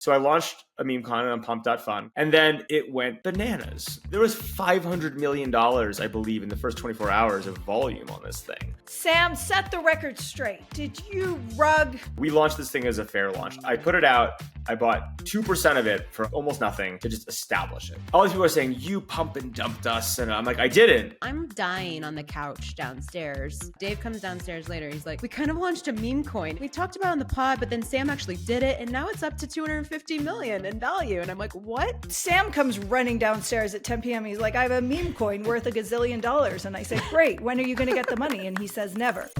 So I launched a meme coin on pump.fun, and then it went bananas. There was $500 million, I believe, in the first 24 hours of volume on this thing. Sam, set the record straight. Did you rug? We launched this thing as a fair launch. I put it out. I bought 2% of it for almost nothing to just establish it. All these people are saying, you pump and dumped us. And I'm like, I didn't. I'm dying on the couch downstairs. Dave comes downstairs later. He's like, we kind of launched a meme coin. We talked about it on the pod, but then Sam actually did it. And now it's up to 250 million in value. And I'm like, what? Sam comes running downstairs at 10 p.m. He's like, I have a meme coin worth $1 gazillion. And I say, great, when are you going to get the money? And he says, never.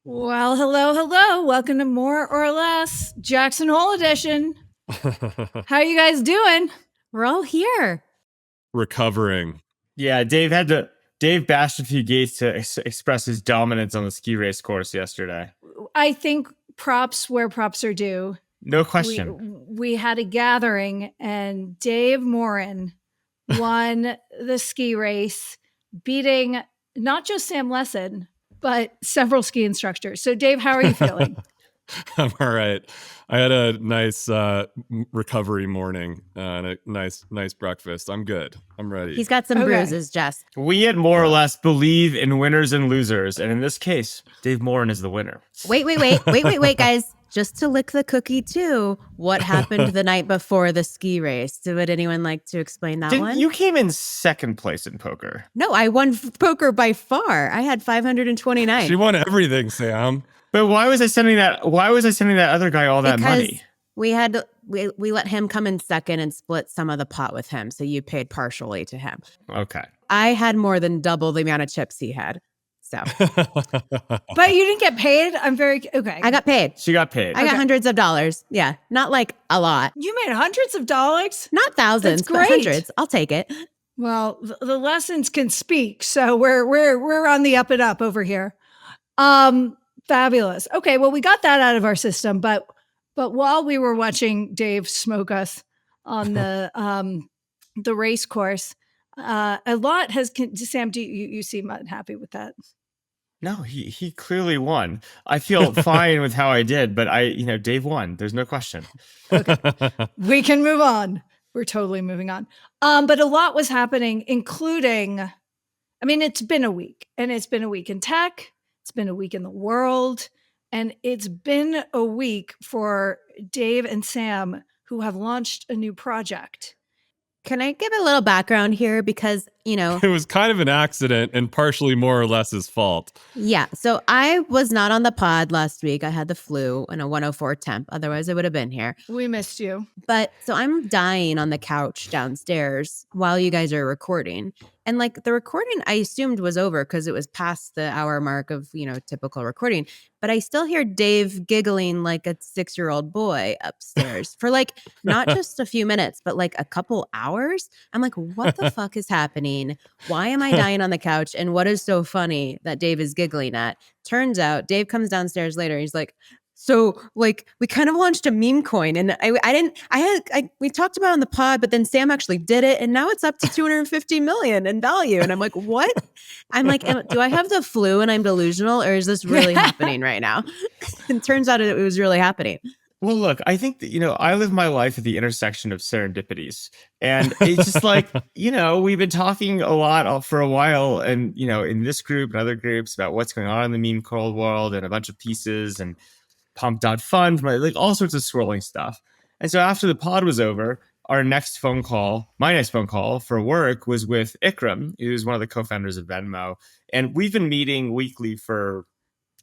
Well, hello. Welcome to More or Less Jackson Hole edition. How you guys doing? We're all here. Recovering. Yeah, Dave bashed a few gates to express his dominance on the ski race course yesterday. I think props where props are due. No question. We had a gathering and Dave Morin won the ski race, beating not just Sam Lessin, but several ski instructors. So Dave, how are you feeling? I'm all right. I had a nice recovery morning and a nice breakfast. I'm good. I'm ready. He's got some bruises, Jess. We at More or Less believe in winners and losers. And in this case, Dave Morin is the winner. Wait, guys. Just to lick the cookie too, what happened the night before the ski race? Would anyone like to explain that one? You came in second place in poker. No, I won poker by far. I had 529. She won everything, Sam. But why was I sending that other guy all that money? We let him come in second and split some of the pot with him. So you paid partially to him. Okay. I had more than double the amount of chips he had. So. But you didn't get paid? Okay. I got paid. She got paid. I got hundreds of dollars. Yeah. Not like a lot. You made hundreds of dollars? Not thousands, but hundreds. I'll take it. Well, the lessons can speak. So we're on the up and up over here. Fabulous. Okay, well, we got that out of our system, but while we were watching Dave smoke us on the race course, a lot has. Sam, do you seem unhappy with that? No, he clearly won. I feel fine with how I did, but Dave won. There's no question. Okay, we can move on. We're totally moving on. But a lot was happening, including, it's been a week, and it's been a week in tech. It's been a week in the world, and it's been a week for Dave and Sam, who have launched a new project. Can I give a little background here? Because, it was kind of an accident and partially More or Less his fault. Yeah. So I was not on the pod last week. I had the flu and a 104 temp. Otherwise, I would have been here. We missed you. But so I'm dying on the couch downstairs while you guys are recording. And the recording I assumed was over because it was past the hour mark of, typical recording. But I still hear Dave giggling like a 6-year-old boy upstairs for not just a few minutes, but a couple hours. I'm like, what the fuck is happening? Why am I dying on the couch? And what is so funny that Dave is giggling at? Turns out Dave comes downstairs later. He's like, so we kind of launched a meme coin and we talked about it on the pod, but then Sam actually did it. And now it's up to 250 million in value. And I'm like, what? I'm like, do I have the flu and I'm delusional, or is this really happening right now? And turns out it was really happening. Well, look, I think that, I live my life at the intersection of serendipities. And it's just we've been talking a lot for a while and, in this group and other groups about what's going on in the meme coin world and a bunch of pieces and pump.fun, all sorts of swirling stuff. And so after the pod was over, my next phone call for work was with Iqram, who's one of the co-founders of Venmo. And we've been meeting weekly for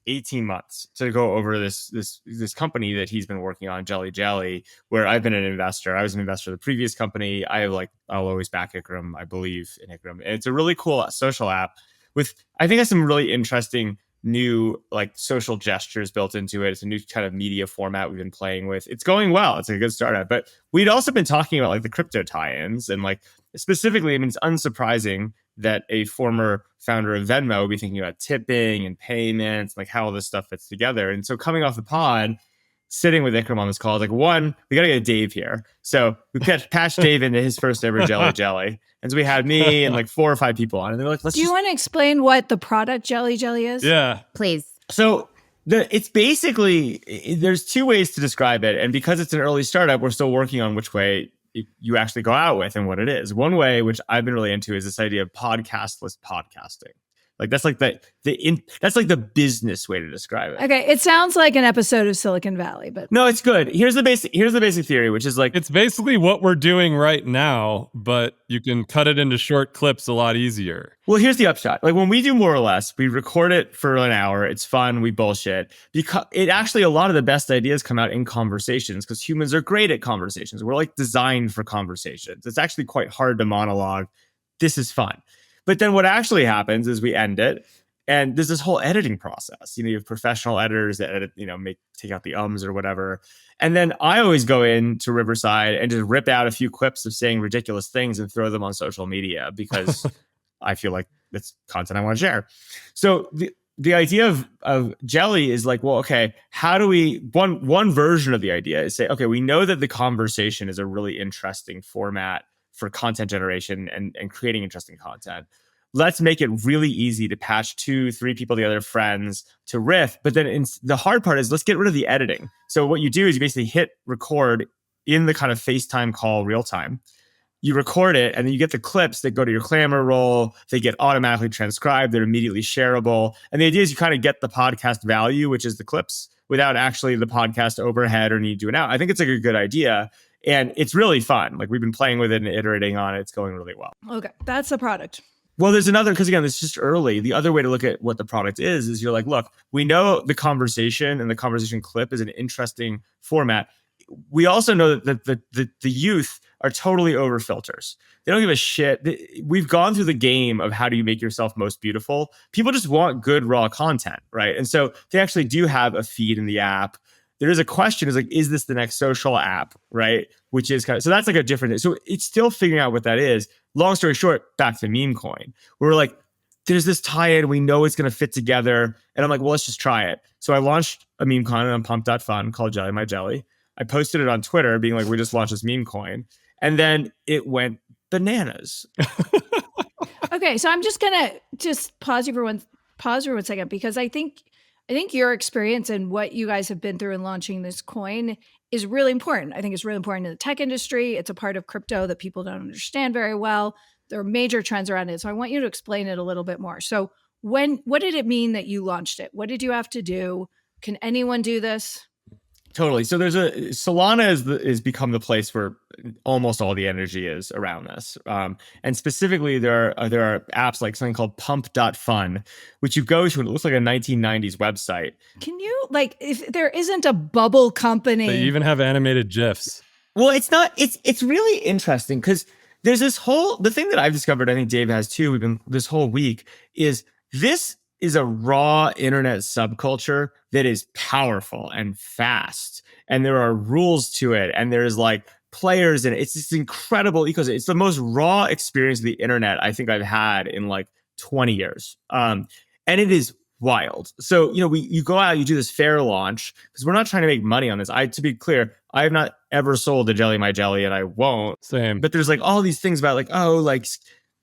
18 months to go over this company that he's been working on, JELLYJELLY, where I've been an investor. I was an investor in the previous company. I'll always back Iqram. I believe in Iqram. And it's a really cool social app with, I think, has some really interesting new social gestures built into it. It's a new kind of media format we've been playing with. It's going well. It's a good startup. But we'd also been talking about the crypto tie-ins and specifically, I mean, it's unsurprising that a former founder of Venmo would be thinking about tipping and payments, like how all this stuff fits together. And so coming off the pod, sitting with Iqram on this call, I was like, one, we got to get Dave here. So we patched Dave into his first ever Jelly Jelly. And so we had me and like 4 or 5 people on. And they're like, Do you want to explain what the product Jelly Jelly is? Yeah. Please. So it's basically, there's 2 ways to describe it. And because it's an early startup, we're still working on which way you actually go out with and what it is. One way, which I've been really into, is this idea of podcastless podcasting. Like that's like that's like the business way to describe it. Okay, it sounds like an episode of Silicon Valley, but No, it's good. Here's the basic theory, which is like It's basically what we're doing right now, but you can cut it into short clips a lot easier. Well, here's the upshot. Like when we do More or Less, we record it for an hour. It's fun. We bullshit. Because it actually, a lot of the best ideas come out in conversations because humans are great at conversations. We're like designed for conversations. It's actually quite hard to monologue. This is fun. But then what actually happens is we end it. And there's this whole editing process. You have professional editors that edit, take out the ums or whatever. And then I always go into Riverside and just rip out a few clips of saying ridiculous things and throw them on social media because I feel like it's content I want to share. So the idea of Jelly is like, well, okay, how do we, one version of the idea is say, okay, we know that the conversation is a really interesting format for content generation and creating interesting content. Let's make it really easy to patch 2, 3 people together, friends, to riff. But then the hard part is let's get rid of the editing. So what you do is you basically hit record in the kind of FaceTime call real time. You record it, and then you get the clips that go to your Clamor roll. They get automatically transcribed. They're immediately shareable. And the idea is you kind of get the podcast value, which is the clips, without actually the podcast overhead or need to do it out. I think it's like a good idea. And it's really fun. Like we've been playing with it and iterating on it. It's going really well. okay, that's the product. Well, there's another, because again, it's just early. The other way to look at what the product is you're like, look, we know the conversation and the conversation clip is an interesting format. We also know that the youth are totally over filters. They don't give a shit. We've gone through the game of how do you make yourself most beautiful. People just want good raw content, right? And so they actually do have a feed in the app. There is a question is like, is this the next social app, right? Which is so that's like a different thing. So it's still figuring out what that is. Long story short, back to meme coin. We're like, there's this tie-in. We know it's going to fit together. And I'm like, well, let's just try it. So I launched a meme coin on pump.fun called Jelly My Jelly. I posted it on Twitter being like, we just launched this meme coin. And then it went bananas. Okay, so I'm just gonna pause for one second because I think your experience and what you guys have been through in launching this coin is really important. I think it's really important in the tech industry. It's a part of crypto that people don't understand very well. There are major trends around it. So I want you to explain it a little bit more. So what did it mean that you launched it? What did you have to do? Can anyone do this? Totally. So Solana is become the place where almost all the energy is around this. And specifically, there are apps like something called pump.fun, which you go to and it looks like a 1990s website. Can you, if there isn't a bubble company? They even have animated GIFs. Well, it's not. It's really interesting because there's the thing that I've discovered, I think Dave has too, we've been this whole week, is this is a raw internet subculture that is powerful and fast. And there are rules to it. And there's like players in it. It's this incredible ecosystem. It's the most raw experience of the internet I think I've had in like 20 years. And it is wild. So, you go out, you do this fair launch because we're not trying to make money on this. To be clear, I have not ever sold a Jelly My Jelly and I won't. Same. But there's like all these things about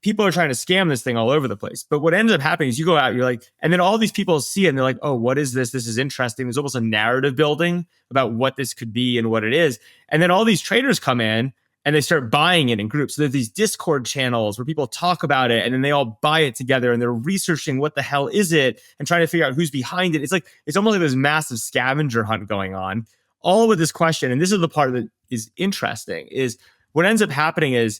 people are trying to scam this thing all over the place. But what ends up happening is you go out, you're like, and then all these people see it and they're like, oh, what is this? This is interesting. There's almost a narrative building about what this could be and what it is. And then all these traders come in and they start buying it in groups. So there's these Discord channels where people talk about it and then they all buy it together and they're researching what the hell is it and trying to figure out who's behind it. It's almost like this massive scavenger hunt going on, all with this question. And this is the part that is interesting, is what ends up happening is,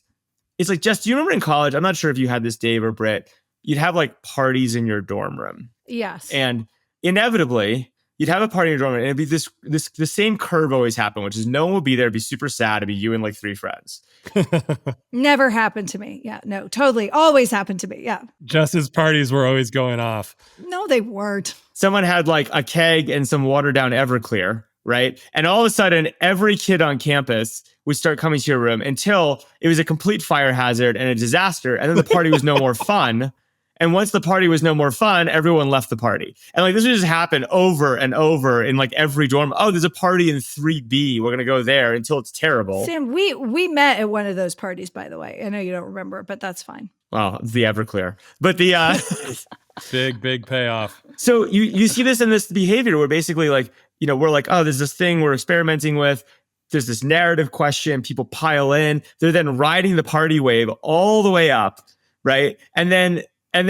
it's like, Jess, do you remember in college? I'm not sure if you had this, Dave or Britt. You'd have like parties in your dorm room. Yes. And inevitably, you'd have a party in your dorm room, and it'd be the same curve always happen, which is no one would be there. It'd be super sad. It'd be you and like 3 friends. Never happened to me. Yeah, no, totally. Always happened to me. Yeah. Jess's parties were always going off. No, they weren't. Someone had like a keg and some watered down Everclear, right? And all of a sudden, every kid on campus would start coming to your room until it was a complete fire hazard and a disaster. And then the party was no more fun. And once the party was no more fun, everyone left the party. And like this would just happen over and over in like every dorm. Oh, there's a party in 3B. We're going to go there until it's terrible. Sam, we met at one of those parties, by the way. I know you don't remember, but that's fine. Well, the Everclear. But the big payoff. So you see this in this behavior where basically like, you know, we're like, oh, there's this thing we're experimenting with. There's this narrative question. People pile in. They're then riding the party wave all the way up, right? And then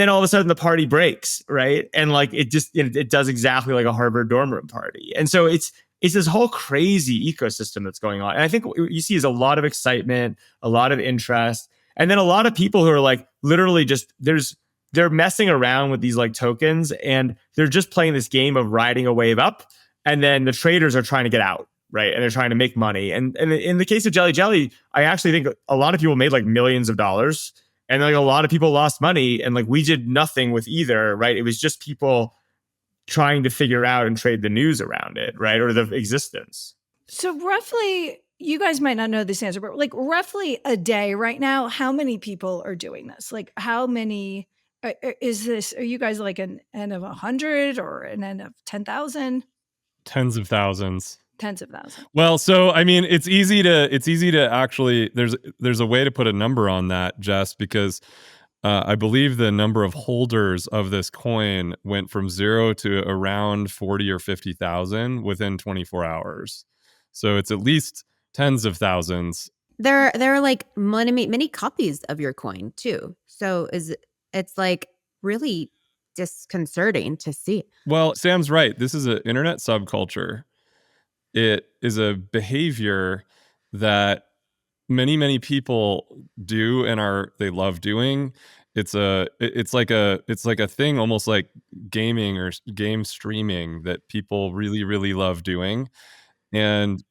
all of a sudden the party breaks, right? And like it just it does exactly like a Harvard dorm room party. And so it's this whole crazy ecosystem that's going on. And I think what you see is a lot of excitement, a lot of interest, and then a lot of people who are like literally just they're messing around with these like tokens and they're just playing this game of riding a wave up. And then the traders are trying to get out, right? And they're trying to make money. And in the case of Jelly Jelly, I actually think a lot of people made like millions of dollars. And like a lot of people lost money. And like we did nothing with either, right? It was just people trying to figure out and trade the news around it, right? Or the existence. So roughly, you guys might not know this answer, but like roughly a day right now, how many people are doing this? Like how many is this? Are you guys like an N of 100 or an N of 10,000? Tens of thousands. Tens of thousands. Well, so I mean, it's easy to actually there's a way to put a number on that, Jess, because I believe the number of holders of this coin went from 0 to around 40 or 50,000 within 24 hours. So it's at least tens of thousands. There are like many copies of your coin too. So it's like really disconcerting to see. Well, Sam's right. This is an internet subculture. It is a behavior that many people do and they love doing. It's like a thing almost like gaming or game streaming that people really love doing and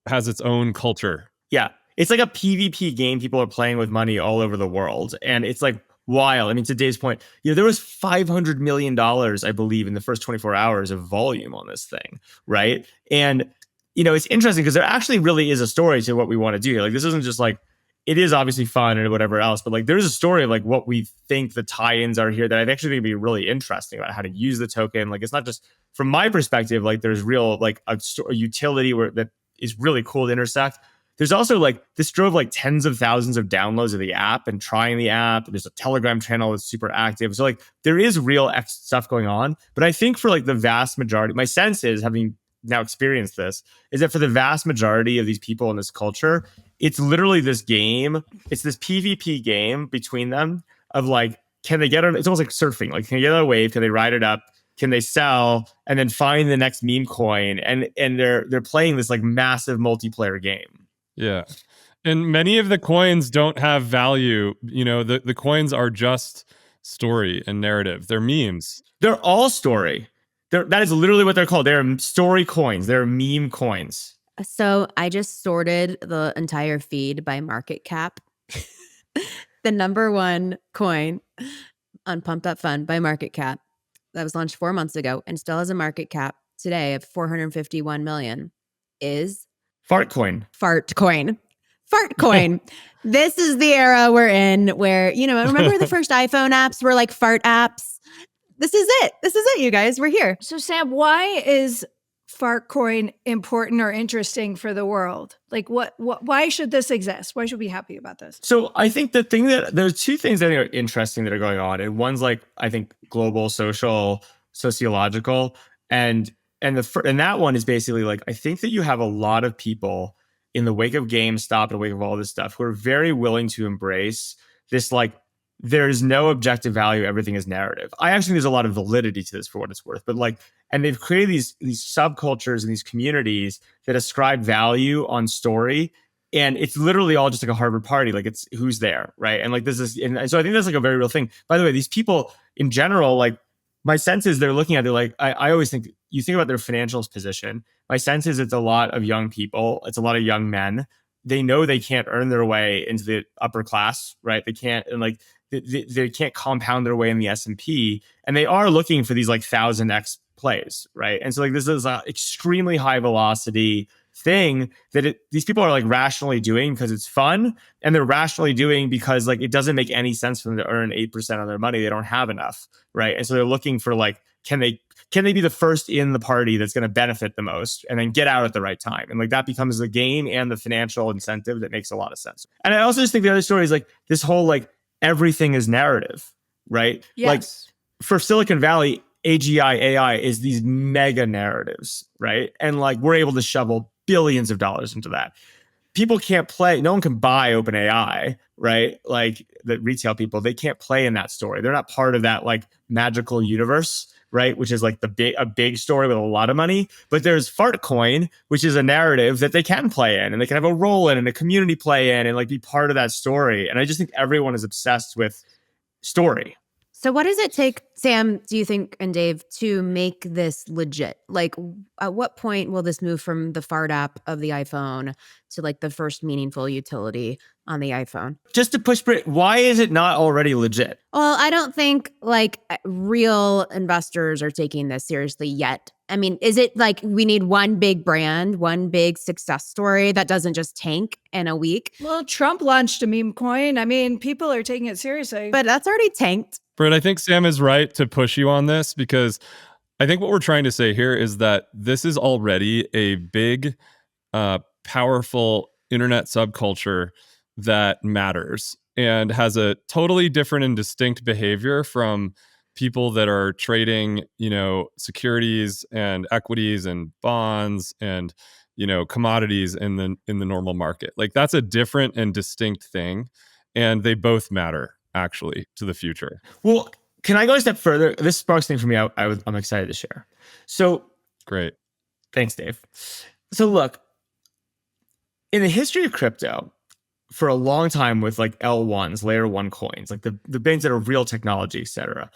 has its own culture. Yeah. It's like a PvP game people are playing with money all over the world. And it's like wild. I mean, to Dave's point, there was $500 million, I believe, in the first 24 hours of volume on this thing, right? And, it's interesting because there actually really is a story to what we want to do here. Like, this isn't just like, it is obviously fun and whatever else, but like, there's a story of like what we think the tie-ins are here that I actually think would be really interesting about how to use the token. Like, it's not just from my perspective, like there's real, like a utility that is really cool to intersect. There's also like, this drove like tens of thousands of downloads of the app and trying the app. There's a Telegram channel that's super active. So like, there is real stuff going on. But I think for like the vast majority, my sense is, having now experienced this, is that for the vast majority of these people in this culture, it's literally this game. It's this PvP game between them of like, can they get on? It's almost like surfing. Like, can they get on a wave? Can they ride it up? Can they sell and then find the next meme coin? And they're playing this like massive multiplayer game. Yeah. And many of the coins don't have value. The coins are just story and narrative. They're memes. They're all story. That is literally what they're called. They're story coins. They're meme coins. So I just sorted the entire feed by market cap. The number one coin on Pump Up Fund by market cap that was launched 4 months ago and still has a market cap today of 451 million is Fartcoin. Fartcoin. This is the era we're in where, remember the first iPhone apps were like fart apps? This is it, you guys. We're here. So Sam, why is Fartcoin important or interesting for the world? Like why should this exist? Why should we be happy about this? So I think there's two things that I think are interesting that are going on. And one's like, I think global, social, sociological. And that one is basically like, I think that you have a lot of people in the wake of GameStop and the wake of all this stuff who are very willing to embrace this, like, there's no objective value. Everything is narrative. I actually think there's a lot of validity to this for what it's worth, but like, and they've created these subcultures and these communities that ascribe value on story. And it's literally all just like a Harvard party. Like, it's who's there, right? And like, and so I think that's like a very real thing. By the way, these people in general, like, my sense is they're looking at it like, I always think, you think about their financial position. My sense is it's a lot of young people. It's a lot of young men. They know they can't earn their way into the upper class, right? They can't, and like, they can't compound their way in the S&P, and they are looking for these like 1000x plays, right? And so like this is an extremely high velocity thing that these people are like rationally doing because it's fun, and they're rationally doing because like it doesn't make any sense for them to earn 8% on their money. They don't have enough, right? And so they're looking for like, can they be the first in the party that's going to benefit the most and then get out at the right time? And like that becomes the game and the financial incentive that makes a lot of sense. And I also just think the other story is like this whole like everything is narrative, right? Yes. Like for Silicon Valley, AGI AI is these mega narratives, right? And like we're able to shovel billions of dollars into that. People can't play, no one can buy OpenAI, right? Like the retail people, they can't play in that story. They're not part of that like magical universe, right? Which is like a big story with a lot of money. But there's Fartcoin, which is a narrative that they can play in, and they can have a role in and a community play in and like be part of that story. And I just think everyone is obsessed with story. So what does it take, Sam, do you think, and Dave, to make this legit? Like, at what point will this move from the Fart app of the iPhone to like the first meaningful utility on the iPhone? Just to push Brit, why is it not already legit? Well, I don't think like real investors are taking this seriously yet. I mean, is it like we need one big brand, one big success story that doesn't just tank in a week? Well, Trump launched a meme coin. I mean, people are taking it seriously. But that's already tanked. Britt, I think Sam is right to push you on this, because I think what we're trying to say here is that this is already a big, powerful internet subculture that matters and has a totally different and distinct behavior from people that are trading, securities and equities and bonds and, commodities in the normal market. Like that's a different and distinct thing, and they both matter actually to the future. Well, can I go a step further? This sparks thing for me. I'm excited to share. So great. Thanks, Dave. So look, in the history of crypto, for a long time with like L1s, layer one coins, like the things that are real technology, et cetera,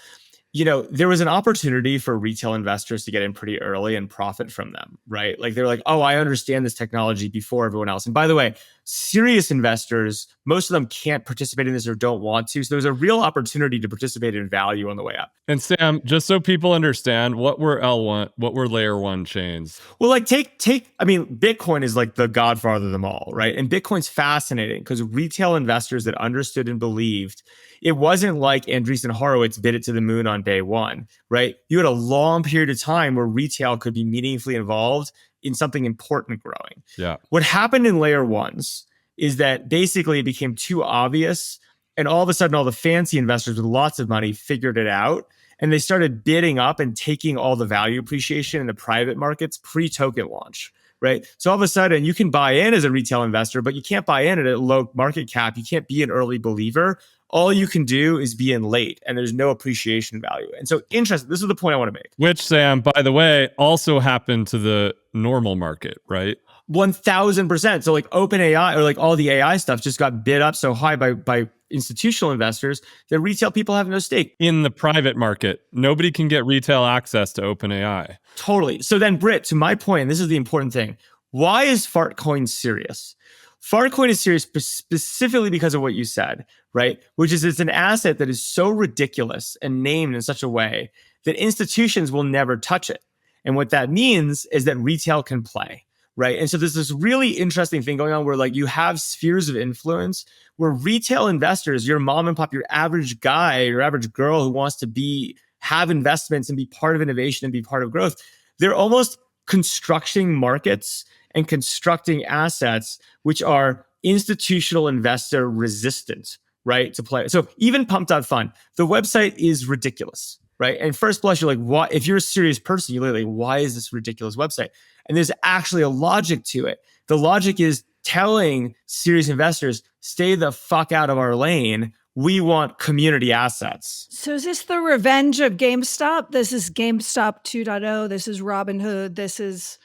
there was an opportunity for retail investors to get in pretty early and profit from them, right? Like they're like, oh, I understand this technology before everyone else. And by the way, serious investors, most of them can't participate in this or don't want to. So there's a real opportunity to participate in value on the way up. And Sam, just so people understand, what were layer one chains? Well, like Bitcoin is like the godfather of them all, right? And Bitcoin's fascinating because retail investors that understood and believed, it wasn't like Andreessen Horowitz bid it to the moon on day one, right? You had a long period of time where retail could be meaningfully involved in something important growing. Yeah. What happened in layer ones is that basically it became too obvious, and all of a sudden all the fancy investors with lots of money figured it out, and they started bidding up and taking all the value appreciation in the private markets pre-token launch, right? So all of a sudden you can buy in as a retail investor, but you can't buy in at a low market cap. You can't be an early believer. All you can do is be in late, and there's no appreciation value. And so interesting, this is the point I want to make. Which, Sam, by the way, also happened to the normal market, right? 1000%. So like OpenAI or like all the AI stuff just got bid up so high by institutional investors that retail people have no stake. In the private market, nobody can get retail access to OpenAI. Totally. So then, Britt, to my point, and this is the important thing, why is Fartcoin serious? Fartcoin is serious specifically because of what you said, right? Which is it's an asset that is so ridiculous and named in such a way that institutions will never touch it. And what that means is that retail can play, right? And so there's this really interesting thing going on where like you have spheres of influence where retail investors, your mom and pop, your average guy, your average girl who wants to have investments and be part of innovation and be part of growth, they're almost constructing markets and constructing assets which are institutional investor resistant, right, to play. So even Pump.fund, the website is ridiculous, right? And first blush, you're like, what? If you're a serious person, you're like, why is this ridiculous website? And there's actually a logic to it. The logic is telling serious investors, stay the fuck out of our lane. We want community assets. So is this the revenge of GameStop? This is GameStop 2.0. This is Robinhood. This is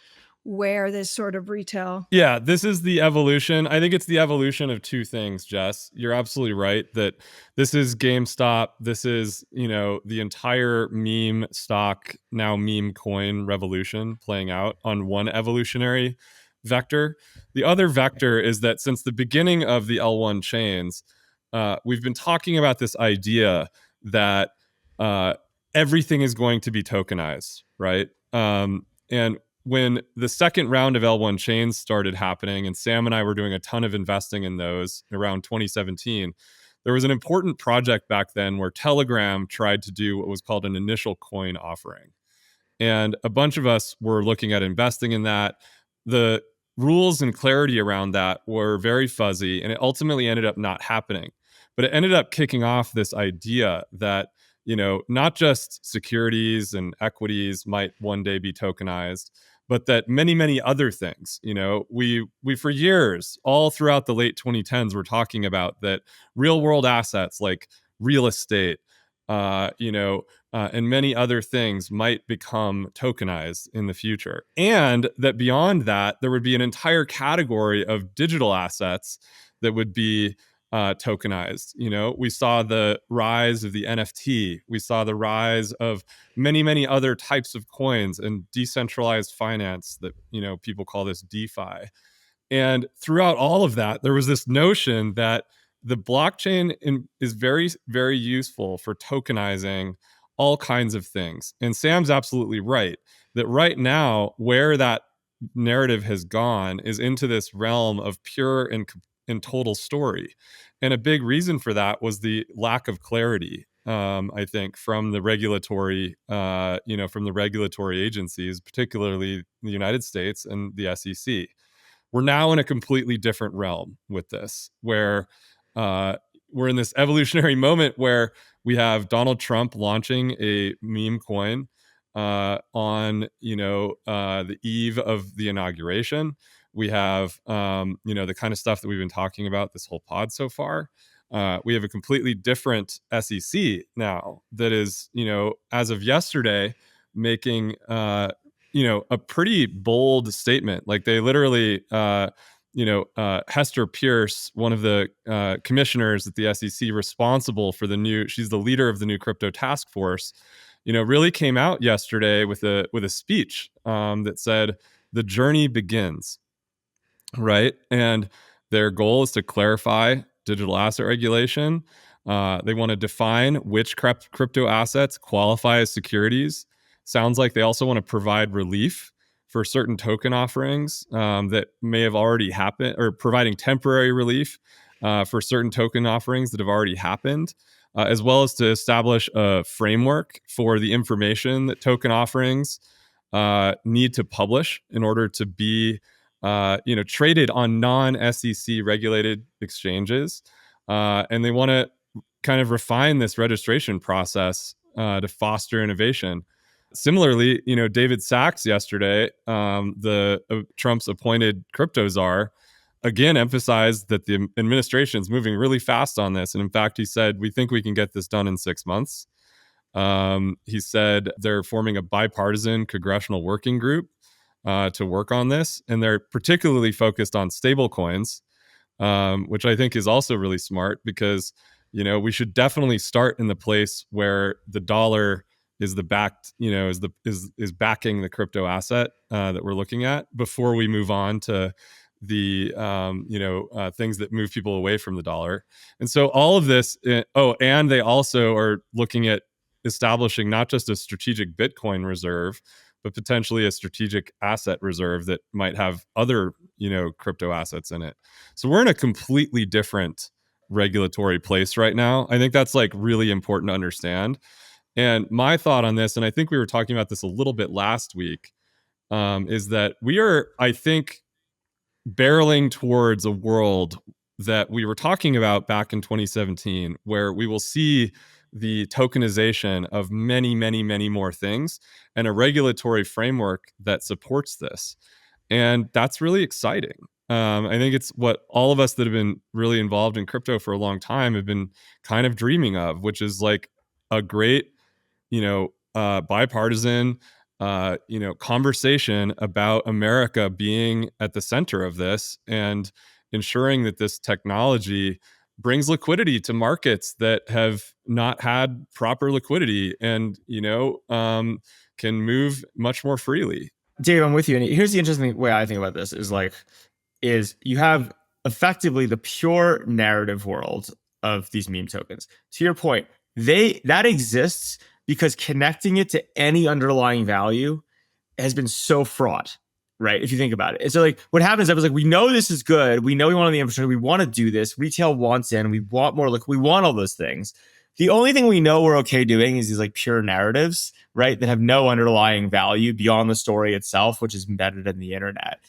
where this sort of retail. Yeah, this is the evolution. I think it's the evolution of two things, Jess. You're absolutely right that this is GameStop. This is, the entire meme stock, now meme coin revolution playing out on one evolutionary vector. The other vector is that since the beginning of the L1 chains, we've been talking about this idea that everything is going to be tokenized, right? And when the second round of L1 chains started happening, and Sam and I were doing a ton of investing in those around 2017, there was an important project back then where Telegram tried to do what was called an initial coin offering. And a bunch of us were looking at investing in that. The rules and clarity around that were very fuzzy, and it ultimately ended up not happening. But it ended up kicking off this idea that, not just securities and equities might one day be tokenized, but that many, many other things. We for years, all throughout the late 2010s, were talking about that real world assets like real estate, and many other things might become tokenized in the future. And that beyond that, there would be an entire category of digital assets that would be tokenized. We saw the rise of the NFT. We saw the rise of many, many other types of coins and decentralized finance that, people call this DeFi. And throughout all of that, there was this notion that the blockchain is very, very useful for tokenizing all kinds of things. And Sam's absolutely right that right now, where that narrative has gone is into this realm of pure and total story. And a big reason for that was the lack of clarity, I think, from the regulatory, from the regulatory agencies, particularly the United States and the SEC. We're now in a completely different realm with this, where we're in this evolutionary moment where we have Donald Trump launching a meme coin on the eve of the inauguration. We have the kind of stuff that we've been talking about this whole pod so far. We have a completely different SEC now that is, as of yesterday, making a pretty bold statement. Like they literally Hester Pierce, one of the commissioners at the SEC responsible for she's the leader of the new crypto task force, really came out yesterday with a speech that said the journey begins, right? And their goal is to clarify digital asset regulation. They want to define which crypto assets qualify as securities. Sounds like they also want to provide relief for certain token offerings that may have already happened, or providing temporary relief for certain token offerings that have already happened, as well as to establish a framework for the information that token offerings need to publish in order to be traded on non-SEC regulated exchanges. And they want to kind of refine this registration process to foster innovation. Similarly, David Sachs yesterday, Trump's appointed crypto czar, again emphasized that the administration is moving really fast on this. And in fact, he said, we think we can get this done in 6 months. He said they're forming a bipartisan congressional working group to work on this. And they're particularly focused on stable coins, which I think is also really smart because, we should definitely start in the place where the dollar is is backing the crypto asset that we're looking at before we move on to the things that move people away from the dollar. And so all of this, and they also are looking at establishing not just a strategic Bitcoin reserve, but potentially a strategic asset reserve that might have other, crypto assets in it. So we're in a completely different regulatory place right now. I think that's like really important to understand. And my thought on this, and I think we were talking about this a little bit last week, is that we are, I think, barreling towards a world that we were talking about back in 2017, where we will see the tokenization of many, many, many more things and a regulatory framework that supports this. And that's really exciting. I think it's what all of us that have been really involved in crypto for a long time have been kind of dreaming of, which is like a great, bipartisan, conversation about America being at the center of this and ensuring that this technology brings liquidity to markets that have not had proper liquidity and, can move much more freely. Dave, I'm with you. And here's the interesting way I think about this is you have effectively the pure narrative world of these meme tokens. To your point, that exists because connecting it to any underlying value has been so fraught, right? If you think about it. And so like what happens is we know this is good. We know we want the infrastructure. We want to do this. Retail wants in. We want more. Like we want all those things. The only thing we know we're okay doing is these like pure narratives, right? That have no underlying value beyond the story itself, which is embedded in the internet.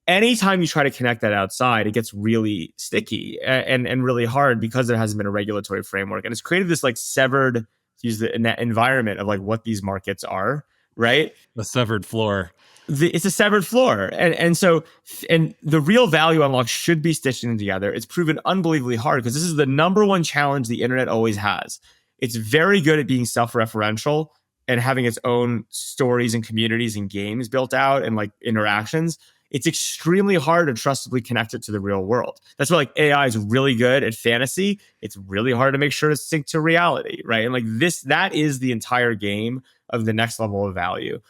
Anytime you try to connect that outside, it gets really sticky and really hard because there hasn't been a regulatory framework. And it's created this like severed, use the environment of like what these markets are, right? The severed floor. It's a severed floor. And so the real value unlock should be stitching together. It's proven unbelievably hard because this is the number one challenge the internet always has. It's very good at being self-referential and having its own stories and communities and games built out and like interactions. It's extremely hard to trustably connect it to the real world. That's why like AI is really good at fantasy. It's really hard to make sure to sync to reality, right? And like that is the entire game of the next level of value.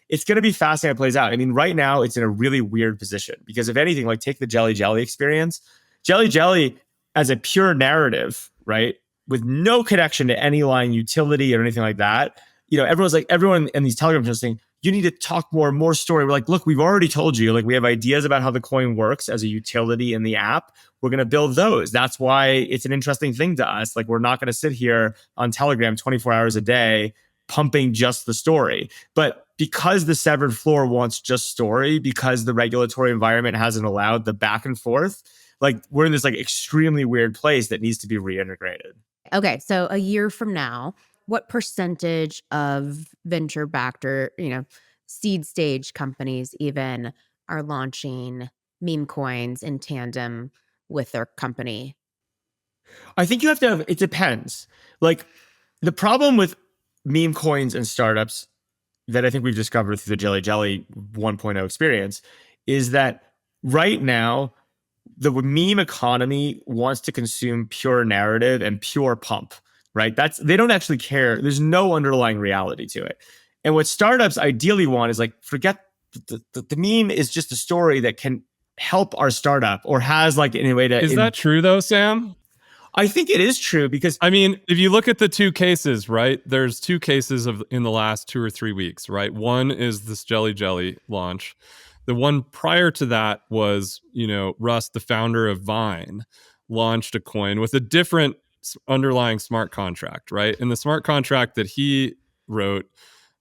It's going to be fascinating how it plays out. I mean, right now it's in a really weird position because if anything, like take the JELLYJELLY experience. JELLYJELLY as a pure narrative, right? With no connection to any line utility or anything like that. You know, everyone in these Telegram channels saying, you need to talk more story. We're like, look, we've already told you, like we have ideas about how the coin works as a utility in the app. We're going to build those. That's why it's an interesting thing to us. Like we're not going to sit here on Telegram 24 hours a day pumping just the story. But because the severed floor wants just story, because the regulatory environment hasn't allowed the back and forth, like we're in this like extremely weird place that needs to be reintegrated. Okay, so a year from now, what percentage of venture-backed or, seed stage companies even are launching meme coins in tandem with their company? I think you have to have, it depends. Like the problem with meme coins and startups that I think we've discovered through the JELLYJELLY 1.0 experience is that right now, the meme economy wants to consume pure narrative and pure pump, right? They don't actually care. There's no underlying reality to it. And what startups ideally want is like, forget the meme is just a story that can help our startup or has like in a way to. Is that true though, Sam? I think it is true because I mean, if you look at the two cases, right? There's two cases in the last 2 or 3 weeks, right? One is this JELLYJELLY launch. The one prior to that was, Russ, the founder of Vine, launched a coin with a different underlying smart contract, right? And the smart contract that he wrote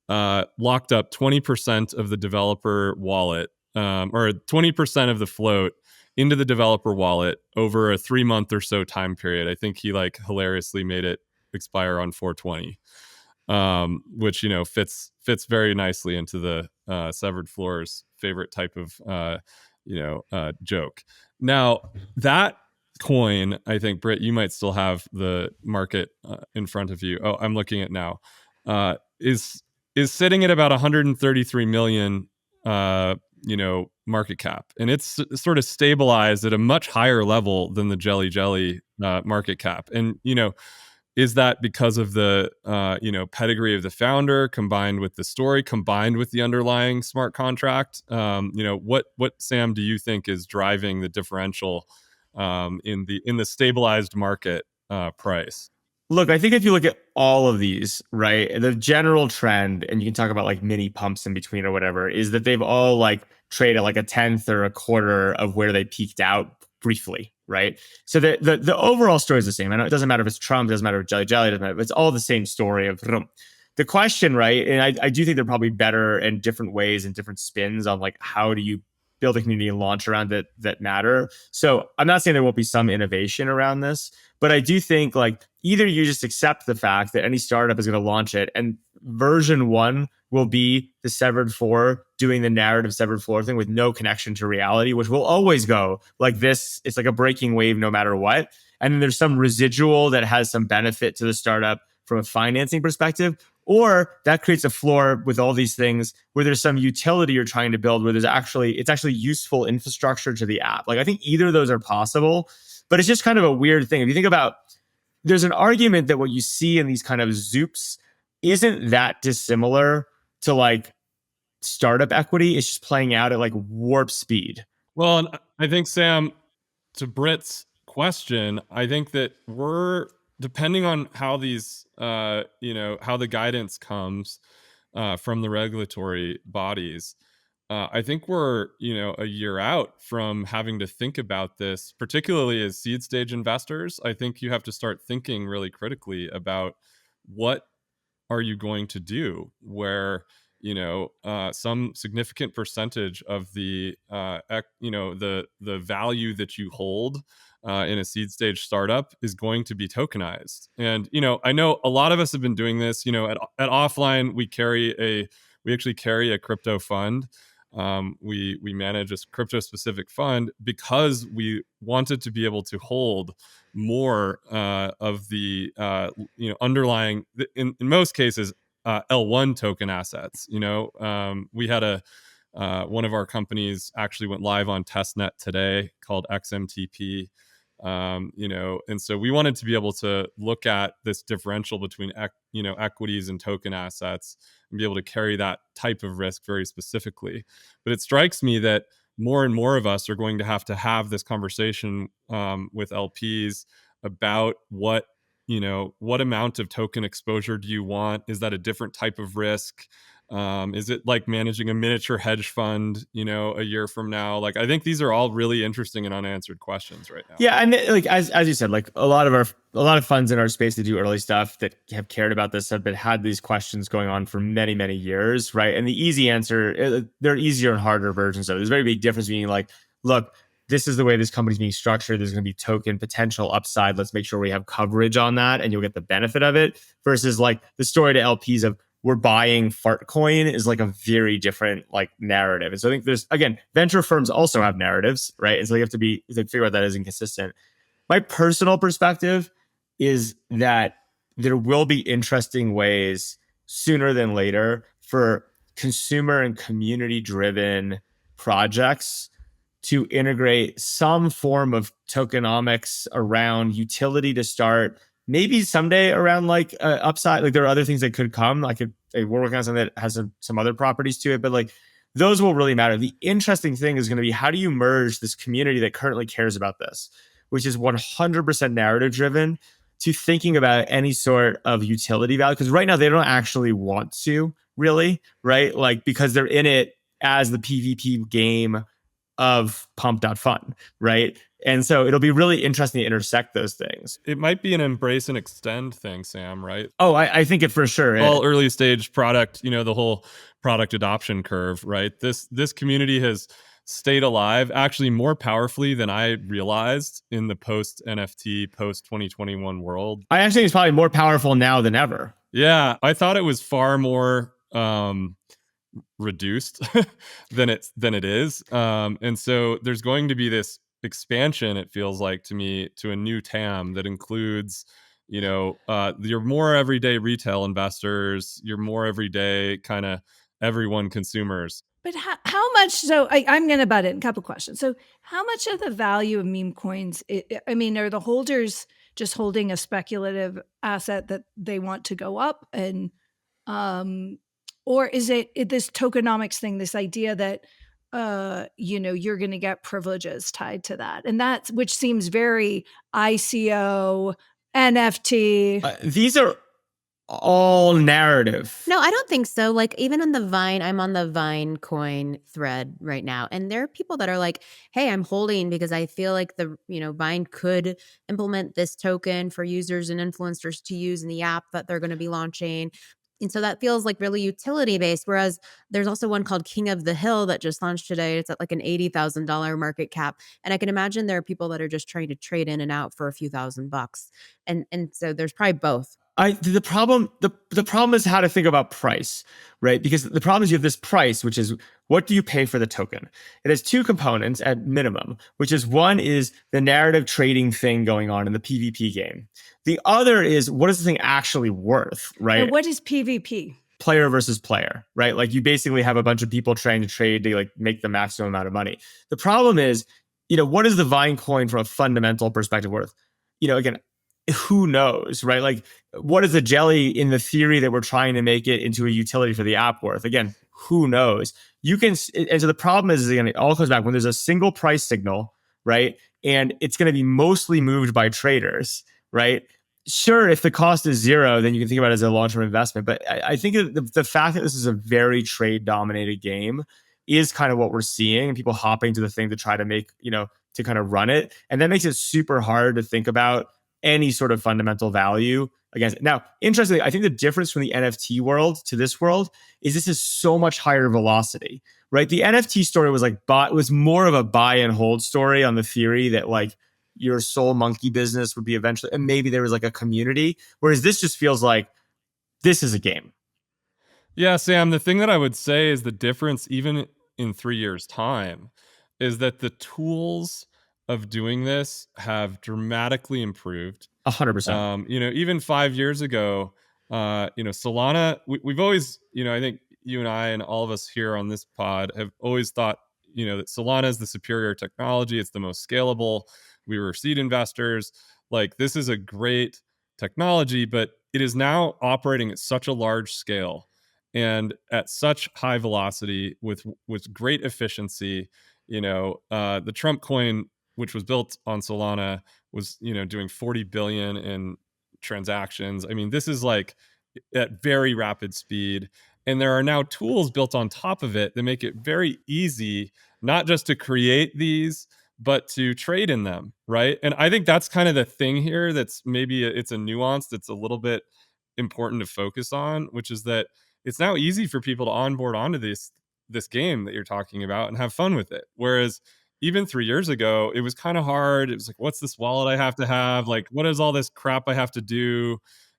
locked up 20% of the developer wallet, or 20% of the float into the developer wallet over a 3-month or so time period. I think he like hilariously made it expire on 420, which fits very nicely into the severed floor's favorite type of joke. Now that coin, I think, Britt, you might still have the market in front of you. Oh, I'm looking at now. Is sitting at about 133 million market cap, and it's sort of stabilized at a much higher level than the JELLYJELLY market cap. And is that because of the pedigree of the founder combined with the story combined with the underlying smart contract? What Sam do you think is driving the differential in the stabilized market price? Look, I think if you look at all of these, right, the general trend, and you can talk about like mini pumps in between or whatever, is that they've all like traded like a tenth or a quarter of where they peaked out briefly, right? So the overall story is the same. I know it doesn't matter if it's Trump, it doesn't matter if JELLYJELLY, it doesn't matter. It's all the same story of the question, right? And I do think they're probably better and different ways and different spins on like how do you build a community and launch around that matter. So I'm not saying there won't be some innovation around this, but I do think like either you just accept the fact that any startup is going to launch it, and version 1 will be the severed floor doing the narrative severed floor thing with no connection to reality, which will always go like this. It's like a breaking wave no matter what. And then there's some residual that has some benefit to the startup from a financing perspective, or that creates a floor with all these things where there's some utility you're trying to build where it's actually useful infrastructure to the app. Like I think either of those are possible, but it's just kind of a weird thing. If you think about, there's an argument that what you see in these kind of zoops isn't that dissimilar to like startup equity. It's just playing out at like warp speed. Well, and I think, Sam, to Britt's question. I think that we're, depending on how these, how the guidance comes from the regulatory bodies, I think we're, a year out from having to think about this, particularly as seed stage investors. I think you have to start thinking really critically about what are you going to do where, some significant percentage of the, the value that you hold in a seed stage startup is going to be tokenized. And, I know a lot of us have been doing this, at Offline, we actually carry a crypto fund. We manage a crypto specific fund because we wanted to be able to hold more of the underlying, in most cases, L1 token assets. We had one of our companies actually went live on testnet today called XMTP. And so we wanted to be able to look at this differential between equities and token assets and be able to carry that type of risk very specifically. But it strikes me that more and more of us are going to have this conversation with LPs about what amount of token exposure do you want? Is that a different type of risk? Is it like managing a miniature hedge fund, a year from now? Like, I think these are all really interesting and unanswered questions right now. Yeah, and like as you said, like a lot of funds in our space that do early stuff that have cared about this have had these questions going on for many years, right? And the easy answer, there are easier and harder versions of it. There's a very big difference between like, look, this is the way this company's being structured. There's going to be token potential upside. Let's make sure we have coverage on that, and you'll get the benefit of it. Versus like the story to LPs of we're buying Fartcoin is like a very different like narrative. And so I think there's, again, venture firms also have narratives, right? And so you have to figure out that is inconsistent. My personal perspective is that there will be interesting ways sooner than later for consumer and community driven projects to integrate some form of tokenomics around utility to start. Maybe someday around like upside, like there are other things that could come. We're working on something that has some other properties to it, but like those will really matter. The interesting thing is going to be, how do you merge this community that currently cares about this, which is 100% narrative driven, to thinking about any sort of utility value? Because right now they don't actually want to really, right? Like, because they're in it as the PvP game of pump.fun, right? And so it'll be really interesting to intersect those things. It might be an embrace and extend thing, Sam, right? Oh, I think it for sure. All early stage product, the whole product adoption curve, right? This community has stayed alive actually more powerfully than I realized in the post NFT, post 2021 world. I actually think it's probably more powerful now than ever. Yeah, I thought it was far more reduced than it is. And so there's going to be this expansion, it feels like to me, to a new TAM that includes, your more everyday retail investors, your more everyday kind of everyone consumers. But how much? So I'm going to butt in a couple questions. So how much of the value of meme coins, are the holders just holding a speculative asset that they want to go up, and or is it this tokenomics thing, this idea that you're going to get privileges tied to that, and that's, which seems very ICO, NFT. These are all narrative. No, I don't think so. Like, even on the Vine, I'm on the Vine coin thread right now, and there are people that are like, hey, I'm holding because I feel like the Vine could implement this token for users and influencers to use in the app that they're going to be launching. And so that feels like really utility based. Whereas there's also one called King of the Hill that just launched today. It's at like an $80,000 market cap. And I can imagine there are people that are just trying to trade in and out for a few $1,000s. And so there's probably both. The problem is how to think about price, right? Because the problem is you have this price, which is, what do you pay for the token? It has two components at minimum, which is, one is the narrative trading thing going on in the PvP game. The other is, what is the thing actually worth, right? And what is PvP? Player versus player, right? Like, you basically have a bunch of people trying to trade to like make the maximum amount of money. The problem is, what is the Vine coin from a fundamental perspective worth? Again, who knows, right? Like, what is a jelly in the theory that we're trying to make it into a utility for the app worth? Again, who knows? And so the problem is, again, it all comes back when there's a single price signal, right? And it's going to be mostly moved by traders, right? Sure, if the cost is zero, then you can think about it as a long-term investment. But I think the fact that this is a very trade-dominated game is kind of what we're seeing, and people hopping to the thing to try to make, to kind of run it. And that makes it super hard to think about any sort of fundamental value against it. Now, interestingly, I think the difference from the NFT world to this world is this is so much higher velocity, right? The NFT story was more of a buy and hold story on the theory that like your soul monkey business would be eventually, and maybe there was like a community, whereas this just feels like this is a game. Yeah, Sam, the thing that I would say is the difference, even in 3 years' time, is that the tools of doing this have dramatically improved. 100%. Even 5 years ago, Solana, we've always, I think you and I and all of us here on this pod have always thought, that Solana is the superior technology. It's the most scalable. We were seed investors. Like, this is a great technology, but it is now operating at such a large scale and at such high velocity with great efficiency. The Trump coin, which was built on Solana, was doing 40 billion in transactions. I mean, this is like at very rapid speed, and there are now tools built on top of it that make it very easy not just to create these but to trade in them, right? And I think that's kind of the thing here, that's maybe it's a nuance that's a little bit important to focus on, which is that it's now easy for people to onboard onto this game that you're talking about and have fun with it. Whereas even 3 years ago, it was kind of hard. It was like, what's this wallet I have to have? Like, what is all this crap I have to do?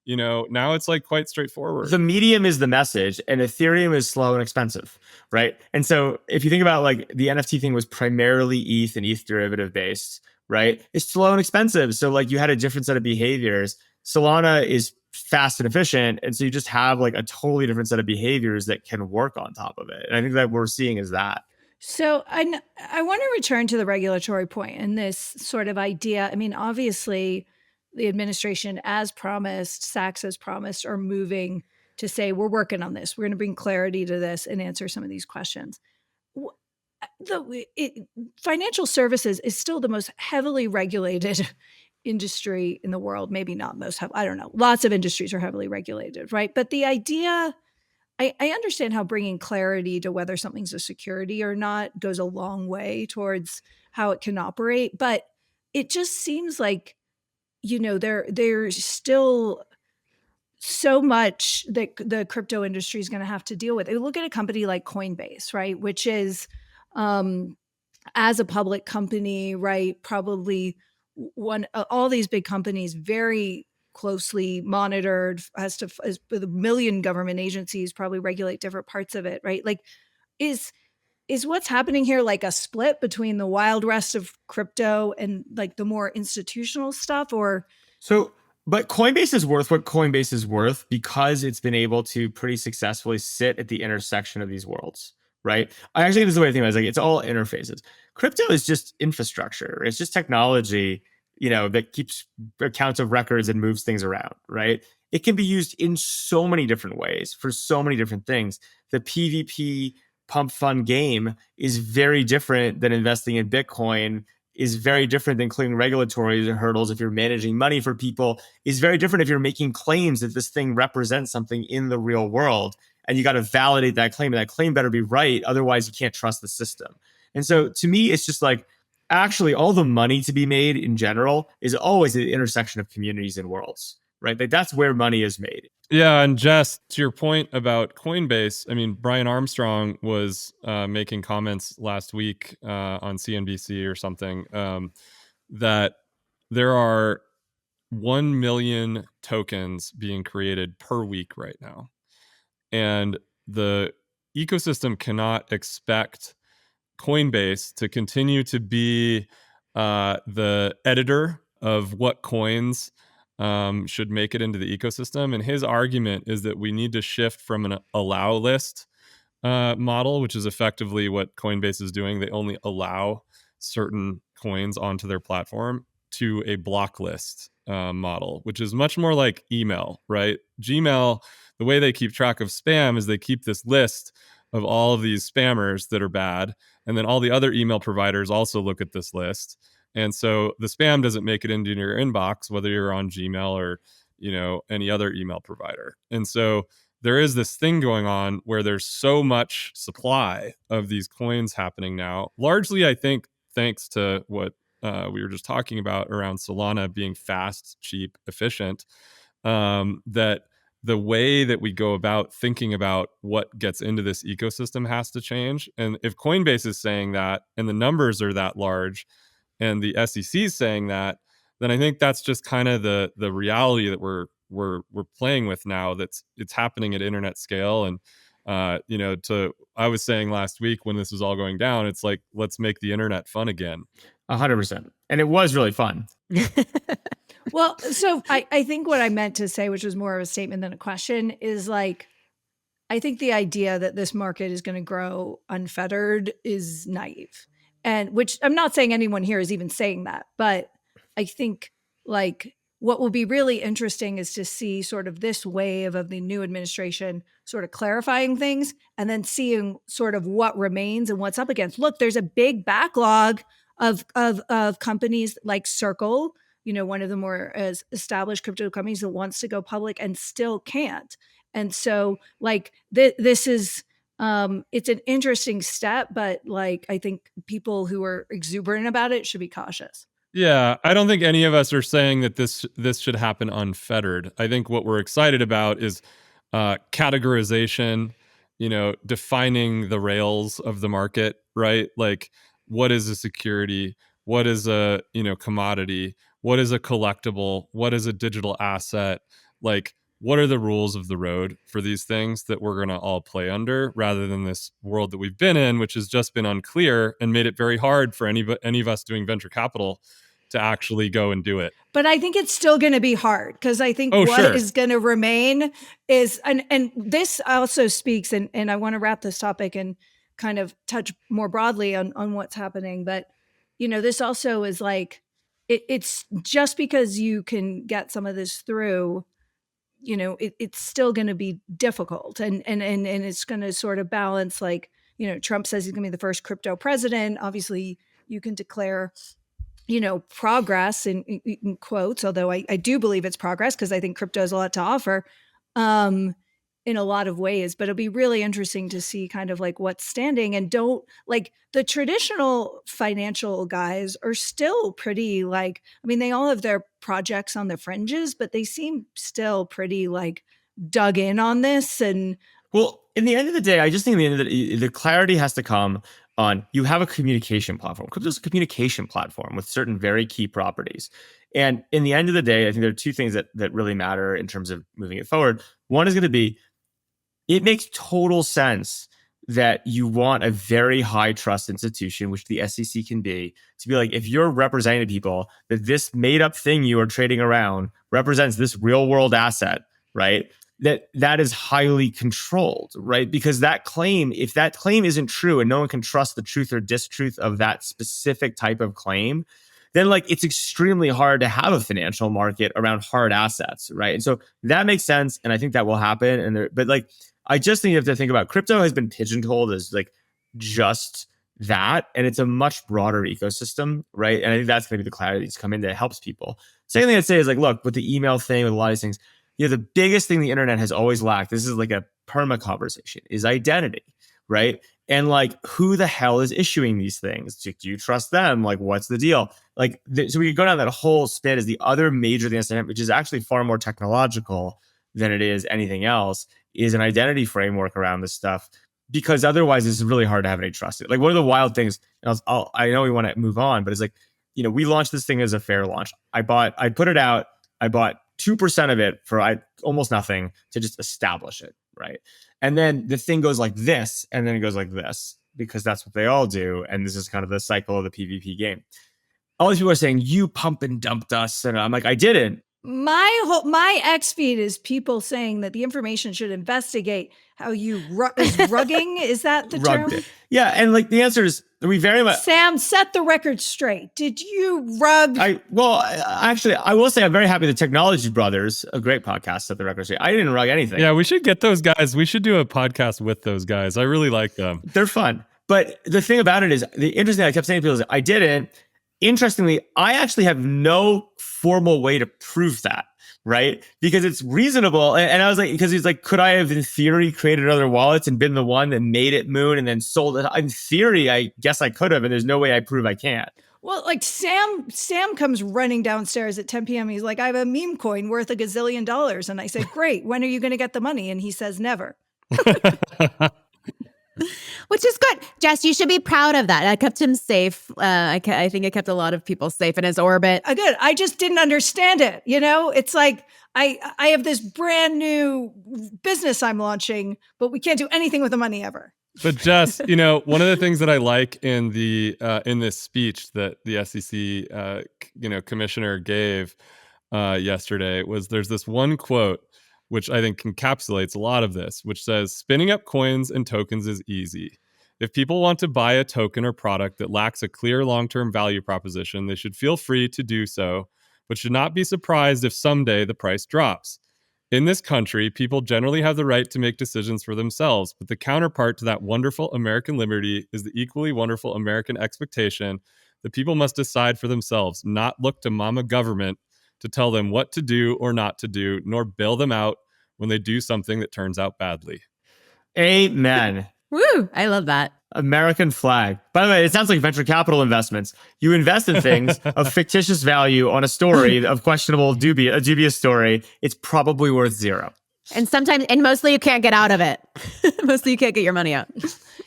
Now it's like quite straightforward. The medium is the message, and Ethereum is slow and expensive, right? And so if you think about like the NFT thing was primarily ETH and ETH derivative based, right? It's slow and expensive. So like you had a different set of behaviors. Solana is fast and efficient. And so you just have like a totally different set of behaviors that can work on top of it. And I think that what we're seeing is that. So I want to return to the regulatory point and this sort of idea. I mean, obviously, the administration, as promised, Sachs has promised, are moving to say, we're working on this. We're going to bring clarity to this and answer some of these questions. Financial services is still the most heavily regulated industry in the world. Maybe not most, I don't know. Lots of industries are heavily regulated, right? But the idea, I understand how bringing clarity to whether something's a security or not goes a long way towards how it can operate. But it just seems like, there's still so much that the crypto industry is going to have to deal with. Look at a company like Coinbase, right? Which is, as a public company, right? Probably all these big companies, very closely monitored, as with a million government agencies probably regulate different parts of it, right? Like, is what's happening here like a split between the wild west of crypto and like the more institutional stuff? Or but Coinbase is worth what Coinbase is worth because it's been able to pretty successfully sit at the intersection of these worlds, right? I actually think this is the way I think about it. It's like it's all interfaces. Crypto is just infrastructure. It's just technology, that keeps accounts of records and moves things around, right? It can be used in so many different ways for so many different things. The PvP pump fund game is very different than investing in Bitcoin, is very different than clearing regulatory hurdles. If you're managing money for people, is very different if you're making claims that this thing represents something in the real world, and you got to validate that claim, and that claim better be right. Otherwise you can't trust the system. And so to me, it's just like, actually all the money to be made in general is always at the intersection of communities and worlds, right? Like that's where money is made. Yeah, and Jess, to your point about Coinbase, I mean, Brian Armstrong was making comments last week on CNBC or something that there are 1 million tokens being created per week right now. And the ecosystem cannot expect Coinbase to continue to be the editor of what coins should make it into the ecosystem. And his argument is that we need to shift from an allow list model, which is effectively what Coinbase is doing. They only allow certain coins onto their platform, to a block list model, which is much more like email, right? Gmail, the way they keep track of spam is they keep this list of all of these spammers that are bad. And then all the other email providers also look at this list. And so the spam doesn't make it into your inbox, whether you're on Gmail or, any other email provider. And so there is this thing going on where there's so much supply of these coins happening now, largely, I think, thanks to what we were just talking about around Solana being fast, cheap, efficient, that the way that we go about thinking about what gets into this ecosystem has to change. And if Coinbase is saying that, and the numbers are that large, and the SEC is saying that, then I think that's just kind of the reality that we're playing with now. It's happening at internet scale. And I was saying last week when this was all going down, it's like, let's make the internet fun again. 100%. And it was really fun. Well, so I think what I meant to say, which was more of a statement than a question, is like, I think the idea that this market is going to grow unfettered is naive. And which I'm not saying anyone here is even saying that, but I think like what will be really interesting is to see sort of this wave of the new administration sort of clarifying things and then seeing sort of what remains and what's up against. Look, there's a big backlog of companies like Circle, one of the more established crypto companies that wants to go public and still can't. And so like this is, it's an interesting step, but like, I think people who are exuberant about it should be cautious. Yeah, I don't think any of us are saying that this should happen unfettered. I think what we're excited about is categorization, defining the rails of the market, right? Like, what is a security? What is a, commodity? What is a collectible? What is a digital asset? Like, what are the rules of the road for these things that we're going to all play under, rather than this world that we've been in, which has just been unclear and made it very hard for any of us doing venture capital to actually go and do it. But I think it's still going to be hard, because I think is going to remain is, and this also speaks, and I want to wrap this topic and kind of touch more broadly on what's happening. But, this also is like, it's just because you can get some of this through, it's still going to be difficult. And it's going to sort of balance, like, Trump says he's going to be the first crypto president. Obviously, you can declare progress in quotes, although I do believe it's progress, because I think crypto has a lot to offer in a lot of ways. But it'll be really interesting to see kind of like what's standing. And don't, like, the traditional financial guys are still pretty, like, I mean, they all have their projects on the fringes, but they seem still pretty like dug in on this. And well, in the end of the day, I just think in the end of the clarity has to come on, you have a communication platform. Crypto's a communication platform with certain very key properties. And in the end of the day, I think there are two things that really matter in terms of moving it forward. One is going to be, it makes total sense that you want a very high trust institution, which the SEC can be, to be like, if you're representing people, that this made up thing you are trading around represents this real world asset, right? That is highly controlled, right? Because that claim, if that claim isn't true and no one can trust the truth or distruth of that specific type of claim, then like it's extremely hard to have a financial market around hard assets, right? And so that makes sense, and I think that will happen. But like, I just think you have to think about, crypto has been pigeonholed as like just that, and it's a much broader ecosystem, right? And I think that's going to be the clarity that's come in that helps people. Second thing I'd say is like, look, with the email thing, with a lot of these things, the biggest thing the internet has always lacked, this is like a perma conversation, is identity, right? And like, who the hell is issuing these things? Do you trust them? Like, what's the deal? Like, so we could go down that whole spin as the other major thing, which is actually far more technological than it is anything else, is an identity framework around this stuff. Because otherwise, it's really hard to have any trust. Like, one of the wild things, and I know we want to move on, but it's like, we launched this thing as a fair launch. I bought 2% of it for almost nothing to just establish it, right? And then the thing goes like this, and then it goes like this, because that's what they all do. And this is kind of the cycle of the PvP game. All these people are saying, you pump and dumped us. And I'm like, I didn't. My X feed is people saying that the information should investigate how you is rugging. Is that the term? Yeah, and like the answer is, we very much. Sam, set the record straight. Did you rug? Actually, I will say I'm very happy the Technology Brothers, a great podcast, set the record straight. I didn't rug anything. Yeah, we should get those guys. We should do a podcast with those guys. I really like them. They're fun. But the thing about it is, the interesting thing I kept saying to people is, I didn't. interestingly, I actually have no formal way to prove that, right? Because it's reasonable. And I was like, because he's like, could I have in theory created other wallets and been the one that made it Moon and then sold it? In theory, I guess I could have, and there's no way I prove I can't. Well, like Sam comes running downstairs at 10 p.m. He's like, I have a meme coin worth $1 gazillion. And I said, great. When are you going to get the money? And he says, never. Which is good. Jess, you should be proud of that. I kept him safe. I think it kept a lot of people safe in his orbit. Good. I just didn't understand it. You know, it's like I have this brand new business I'm launching, but we can't do anything with the money ever. But Jess, you know, one of the things that I like in the in this speech that the SEC commissioner gave yesterday was there's this one quote which I think encapsulates a lot of this, which says, spinning up coins and tokens is easy. If people want to buy a token or product that lacks a clear long-term value proposition, they should feel free to do so, but should not be surprised if someday the price drops. In this country, people generally have the right to make decisions for themselves, but the counterpart to that wonderful American liberty is the equally wonderful American expectation that people must decide for themselves, not look to mama government to tell them what to do or not to do, nor bail them out when they do something that turns out badly. Amen. Woo! I love that. American flag. By the way, it sounds like venture capital investments. You invest in things of fictitious value on a story of questionable, a dubious story. It's probably worth zero. And mostly you can't get out of it. Mostly you can't get your money out.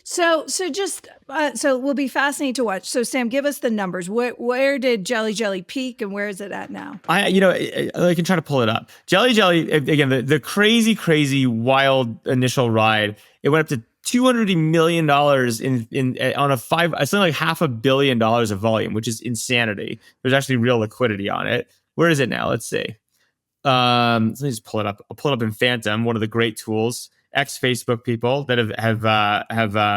So it will be fascinating to watch. So Sam, give us the numbers. Where did Jelly Jelly peak and where is it at now? I can try to pull it up. Jelly Jelly, again, the crazy, wild initial ride, it went up to $200 million on something like $500 million of volume, which is insanity. There's actually real liquidity on it. Where is it now? Let's see. Let me just pull it up. I'll pull it up in Phantom, one of the great tools. Ex-Facebook people that have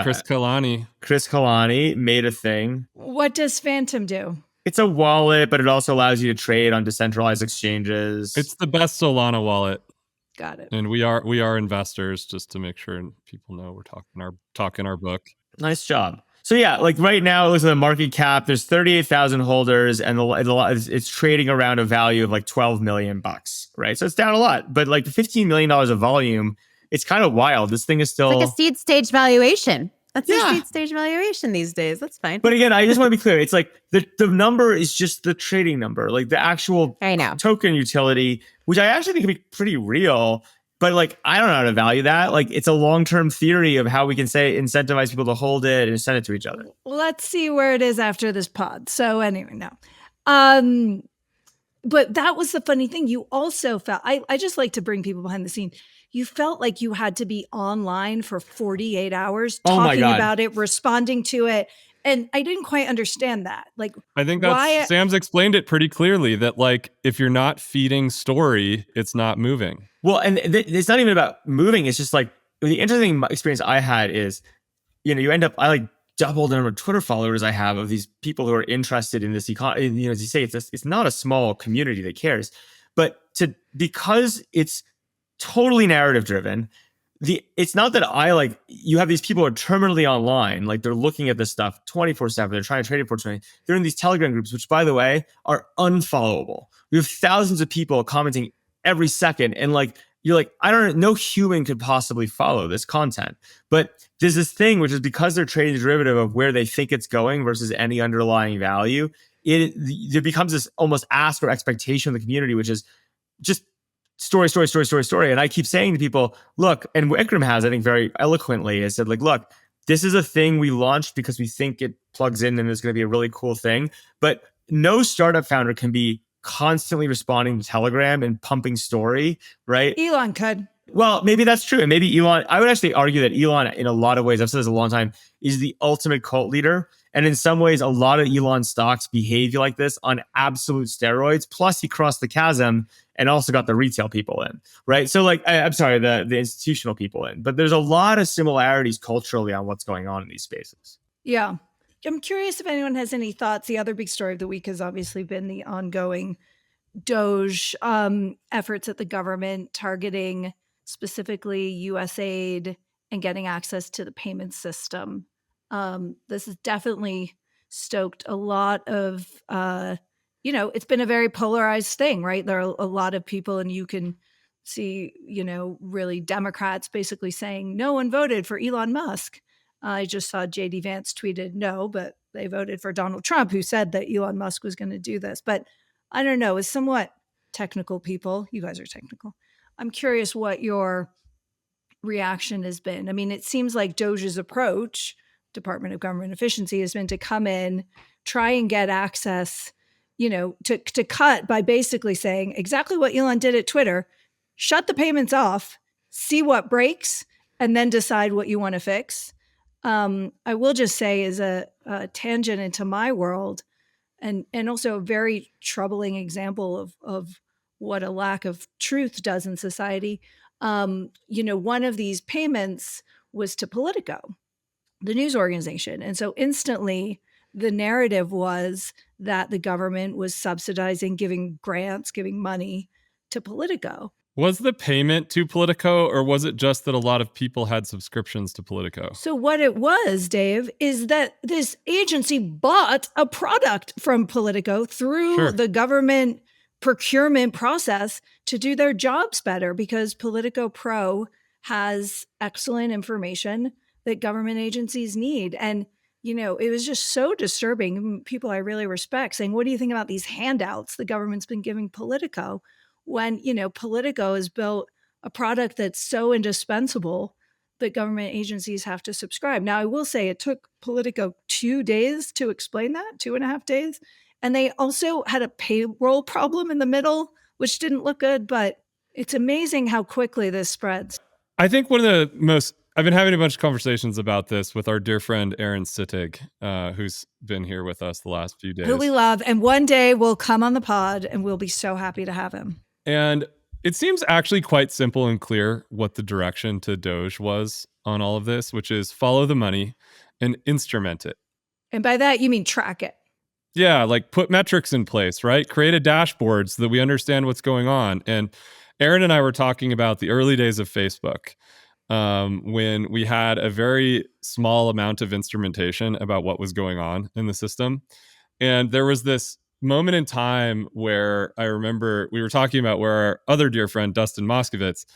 Chris Kalani made a thing. What does Phantom do? It's a wallet, but it also allows you to trade on decentralized exchanges. It's the best Solana wallet. Got it. And we are investors, just to make sure people know we're talking our book. Nice job. So yeah, like right now, it looks at the market cap. There's 38,000 holders, and it's trading around a value of like $12 million, right? So it's down a lot, but like the $15 million of volume, it's kind of wild. This thing is still it's like a seed stage valuation. That's a seed stage valuation these days. That's fine. But again, I just want to be clear. It's like the number is just the trading number, like the actual token utility, which I actually think can be pretty real. But like, I don't know how to value that. Like, it's a long-term theory of how we can incentivize people to hold it and send it to each other. Let's see where it is after this pod. So anyway, no. But that was the funny thing. You also felt, I just like to bring people behind the scene. You felt like you had to be online for 48 hours talking about it, responding to it. And I didn't quite understand that. Like, I think that's Sam's explained it pretty clearly that like, if you're not feeding story, it's not moving. Well, and it's not even about moving. It's just like the interesting experience I had is, you end up, I like doubled the number of Twitter followers I have of these people who are interested in this economy. As you say, it's not a small community that cares, but because it's totally narrative driven. It's not that you have these people who are terminally online, like they're looking at this stuff 24/7. They're trying to trade it for 20. They're in these Telegram groups, which by the way, are unfollowable. We have thousands of people commenting every second. And like, you're like, no human could possibly follow this content. But there's this thing, which is because they're trading derivative of where they think it's going versus any underlying value, it becomes this almost ask or expectation of the community, which is just story. And I keep saying to people, look, and Iqram has, I think very eloquently, has said like, look, this is a thing we launched because we think it plugs in and is going to be a really cool thing. But no startup founder can be constantly responding to Telegram and pumping story, right? Elon could. Well, maybe that's true. And maybe Elon, I would actually argue that Elon, in a lot of ways, I've said this a long time, is the ultimate cult leader. And in some ways, a lot of Elon stocks behave like this on absolute steroids. Plus, he crossed the chasm and also got the retail people in, right? So like, I'm sorry, the institutional people in. But there's a lot of similarities culturally on what's going on in these spaces. Yeah. I'm curious if anyone has any thoughts. The other big story of the week has obviously been the ongoing DOGE efforts at the government targeting specifically U.S. aid and getting access to the payment system. This is definitely stoked a lot of, it's been a very polarized thing, right? There are a lot of people, and you can see, really Democrats basically saying no one voted for Elon Musk. I just saw JD Vance tweeted no, but they voted for Donald Trump, who said that Elon Musk was going to do this. But I don't know, as somewhat technical people, you guys are technical, I'm curious what your reaction has been. I mean, it seems like DOGE's approach, Department of Government Efficiency, has been to come in, try and get access, to cut by basically saying exactly what Elon did at Twitter, shut the payments off, see what breaks, and then decide what you want to fix. I will just say, as a tangent into my world, and also a very troubling example of what a lack of truth does in society. One of these payments was to Politico, the news organization. And so instantly the narrative was that the government was subsidizing, giving grants, giving money to Politico. Was the payment to Politico, or was it just that a lot of people had subscriptions to Politico? So what it was, Dave, is that this agency bought a product from Politico through the government procurement process to do their jobs better, because Politico Pro has excellent information that government agencies need. And, it was just so disturbing. People I really respect saying, what do you think about these handouts the government's been giving Politico? When, Politico has built a product that's so indispensable that government agencies have to subscribe. Now, I will say it took Politico 2 days to explain that, 2.5 days. And they also had a payroll problem in the middle, which didn't look good, but it's amazing how quickly this spreads. I think I've been having a bunch of conversations about this with our dear friend, Aaron Sittig, who's been here with us the last few days. Who we love. And one day we'll come on the pod and we'll be so happy to have him. And it seems actually quite simple and clear what the direction to DOGE was on all of this, which is follow the money and instrument it. And by that, you mean track it. Yeah, like put metrics in place, right? Create a dashboard so that we understand what's going on. And Aaron and I were talking about the early days of Facebook, when we had a very small amount of instrumentation about what was going on in the system. And there was this moment in time where I remember we were talking about where our other dear friend, Dustin Moskovitz,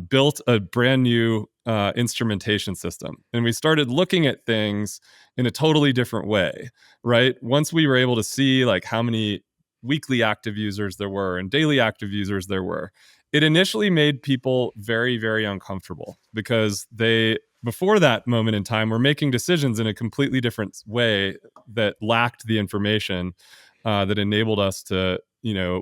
built a brand new instrumentation system. And we started looking at things in a totally different way, right? Once we were able to see like how many weekly active users there were and daily active users there were, it initially made people very, very uncomfortable, because they, before that moment in time, were making decisions in a completely different way that lacked the information that enabled us to,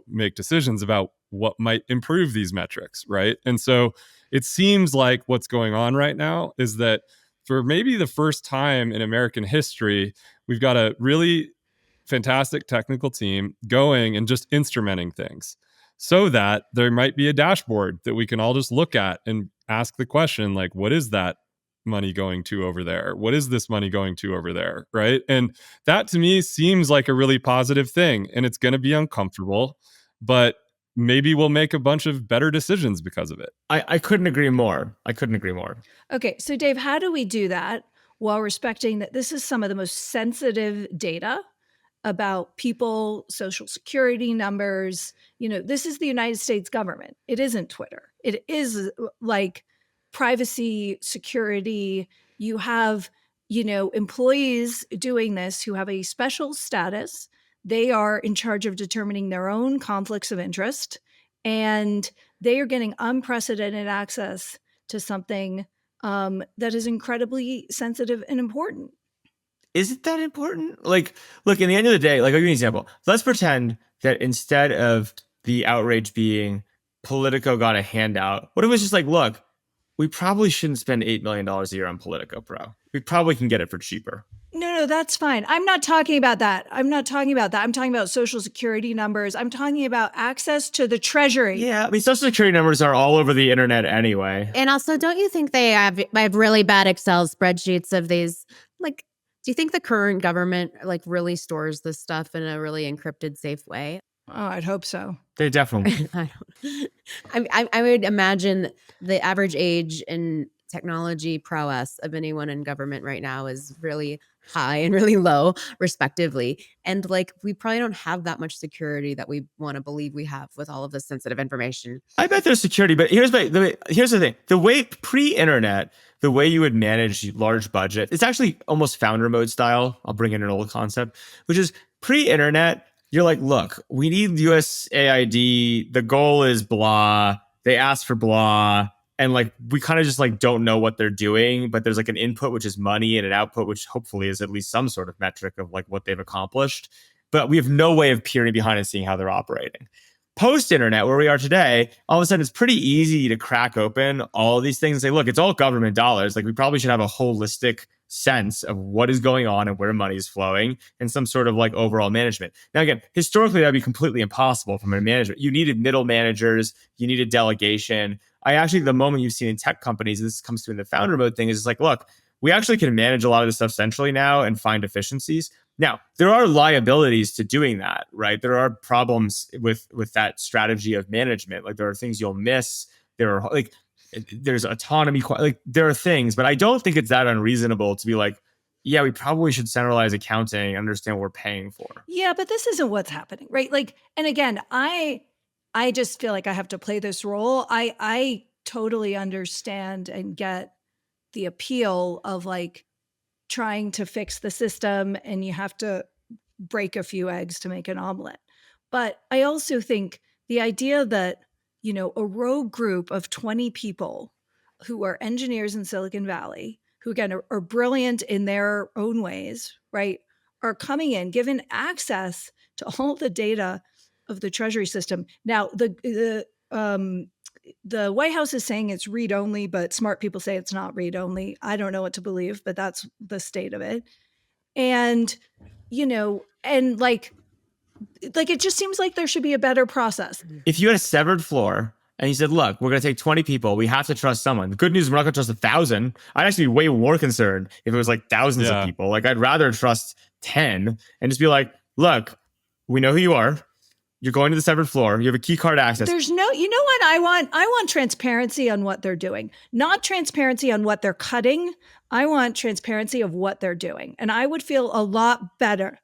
make decisions about what might improve these metrics, right? And so it seems like what's going on right now is that for maybe the first time in American history, we've got a really fantastic technical team going and just instrumenting things, so that there might be a dashboard that we can all just look at and ask the question, like, what is that money going to over there? What is this money going to over there? Right. And that to me seems like a really positive thing, and it's going to be uncomfortable, but maybe we'll make a bunch of better decisions because of it. I couldn't agree more. Okay. So Dave, how do we do that while respecting that this is some of the most sensitive data about people, social security numbers? This is the United States government. It isn't Twitter. It is like privacy, security. You have, employees doing this who have a special status. They are in charge of determining their own conflicts of interest, and they are getting unprecedented access to something that is incredibly sensitive and important. Is it that important? Like, look, in the end of the day, like, I'll give you an example. Let's pretend that instead of the outrage being Politico got a handout, what if it was just like, look, we probably shouldn't spend $8 million a year on Politico Pro. We probably can get it for cheaper. No, that's fine. I'm not talking about that. I'm talking about social security numbers. I'm talking about access to the treasury. Yeah, I mean, social security numbers are all over the internet anyway. And also, don't you think they have really bad Excel spreadsheets of these? Like, do you think the current government like really stores this stuff in a really encrypted, safe way? Oh, I'd hope so. They definitely. I would imagine the average age in technology prowess of anyone in government right now is really high and really low, respectively. And like, we probably don't have that much security that we want to believe we have with all of this sensitive information. I bet there's security, but here's the thing. The way pre-internet, the way you would manage large budget, it's actually almost founder mode style. I'll bring in an old concept, which is pre-internet. You're like, look, we need USAID. The goal is blah. They ask for blah. And like, we kind of just like don't know what they're doing, but there's like an input, which is money, and an output, which hopefully is at least some sort of metric of like what they've accomplished. But we have no way of peering behind and seeing how they're operating. Post-internet, where we are today, all of a sudden it's pretty easy to crack open all of these things and say, look, it's all government dollars. Like, we probably should have a holistic sense of what is going on and where money is flowing and some sort of like overall management. Now, again, historically, that'd be completely impossible from a management. You needed middle managers, you needed delegation. I actually, the moment you've seen in tech companies, this comes to in the founder mode thing, is it's like, look, we actually can manage a lot of this stuff centrally now and find efficiencies. Now, there are liabilities to doing that, right? There are problems with that strategy of management. Like, there are things you'll miss. There are like, there's autonomy, like there are things, but I don't think it's that unreasonable to be like, yeah, we probably should centralize accounting and understand what we're paying for. Yeah, but this isn't what's happening, right? Like, and again, I just feel like I have to play this role. I totally understand and get the appeal of like trying to fix the system, and you have to break a few eggs to make an omelet. But I also think the idea that, you know, a rogue group of 20 people who are engineers in Silicon Valley, who again are brilliant in their own ways, right, are coming in, given access to all the data of the Treasury system. Now, the White House is saying it's read only, but smart people say it's not read only. I don't know what to believe, but that's the state of it. And, you know, and like it just seems like there should be a better process. If you had a severed floor and you said, look, we're going to take 20 people, we have to trust someone. The good news is we're not going to trust 1,000. I'd actually be way more concerned if it was like thousands of people. Like, I'd rather trust 10 and just be like, look, we know who you are. You're going to the severed floor. You have a key card access. There's no, you know what I want? I want transparency on what they're doing, not transparency on what they're cutting. I want transparency of what they're doing. And I would feel a lot better.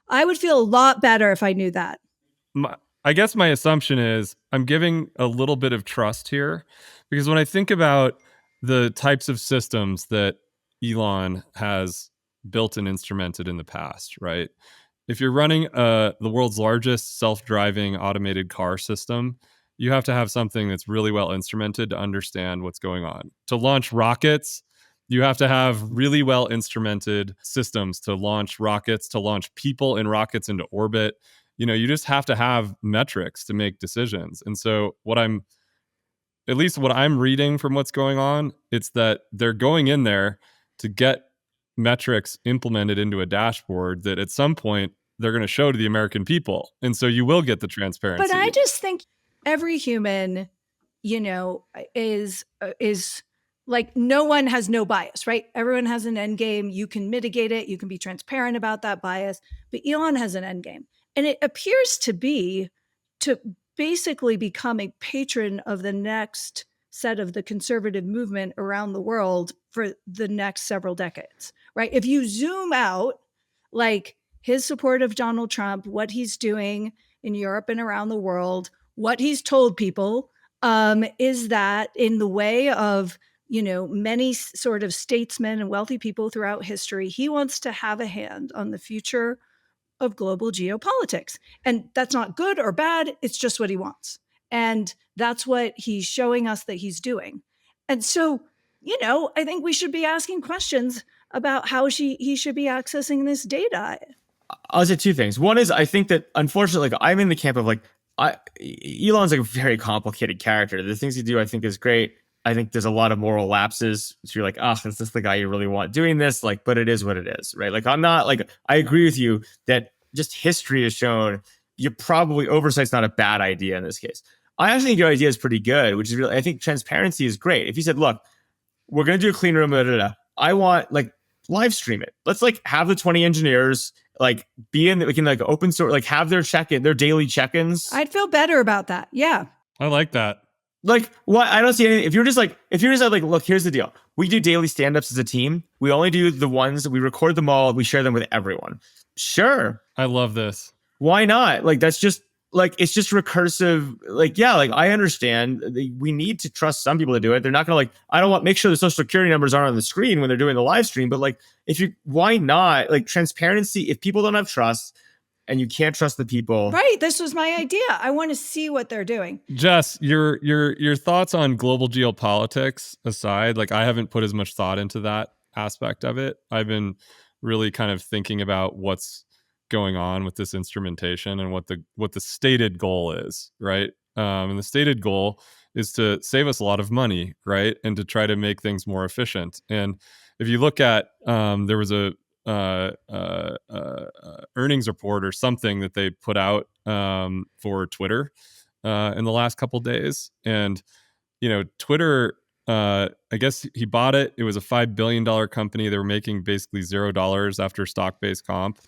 I would feel a lot better if I knew that. I guess my assumption is I'm giving a little bit of trust here, because when I think about the types of systems that Elon has built and instrumented in the past, right? If you're running the world's largest self-driving automated car system, you have to have something that's really well instrumented to understand what's going on. To launch rockets, you have to have really well instrumented systems to launch rockets, to launch people in rockets into orbit. You know, you just have to have metrics to make decisions. And so what I'm reading from what's going on, it's that they're going in there to get metrics implemented into a dashboard that at some point they're going to show to the American people. And so you will get the transparency. But I just think every human, you know, is like, no one has no bias, right? Everyone has an end game. You can mitigate it. You can be transparent about that bias. But Elon has an end game. And it appears to be to basically become a patron of the next set of the conservative movement around the world for the next several decades, right? If you zoom out, like his support of Donald Trump, what he's doing in Europe and around the world, what he's told people is that in the way of, you know, many sort of statesmen and wealthy people throughout history, he wants to have a hand on the future of global geopolitics. And that's not good or bad. It's just what he wants. And that's what he's showing us that he's doing. And so, you know, I think we should be asking questions about how he should be accessing this data. I'll say two things. One is, I think that unfortunately, like, I'm in the camp of like, Elon's like a very complicated character. The things he do, I think, is great. I think there's a lot of moral lapses. So you're like, is this the guy you really want doing this? Like, but it is what it is, right? Like, I'm not like, I agree with you that just history has shown you probably oversight's not a bad idea in this case. I actually think your idea is pretty good, which is really, I think transparency is great. If you said, look, we're going to do a clean room, I want like live stream it. Let's like have the 20 engineers like be in, we can like open source, like have their daily check-ins. I'd feel better about that. Yeah. I like that. Like, what? I don't see anything. If you're just like, look, here's the deal. We do daily stand-ups as a team. We only do the ones that we record them all. We share them with everyone. Sure. I love this. Why not? Like, that's just like, it's just recursive. Like, yeah, like I understand we need to trust some people to do it. They're not going to like, I don't want, make sure the social security numbers aren't on the screen when they're doing the live stream. But like, why not? Like transparency, if people don't have trust, and you can't trust the people. Right. This was my idea. I want to see what they're doing. Jess, your thoughts on global geopolitics aside, like I haven't put as much thought into that aspect of it. I've been really kind of thinking about what's going on with this instrumentation and what the stated goal is, right? And the stated goal is to save us a lot of money, right? And to try to make things more efficient. And if you look at, there was a earnings report or something that they put out for Twitter in the last couple days, and Twitter, I guess he bought it. It was a $5 billion company. They were making basically $0 after stock-based comp,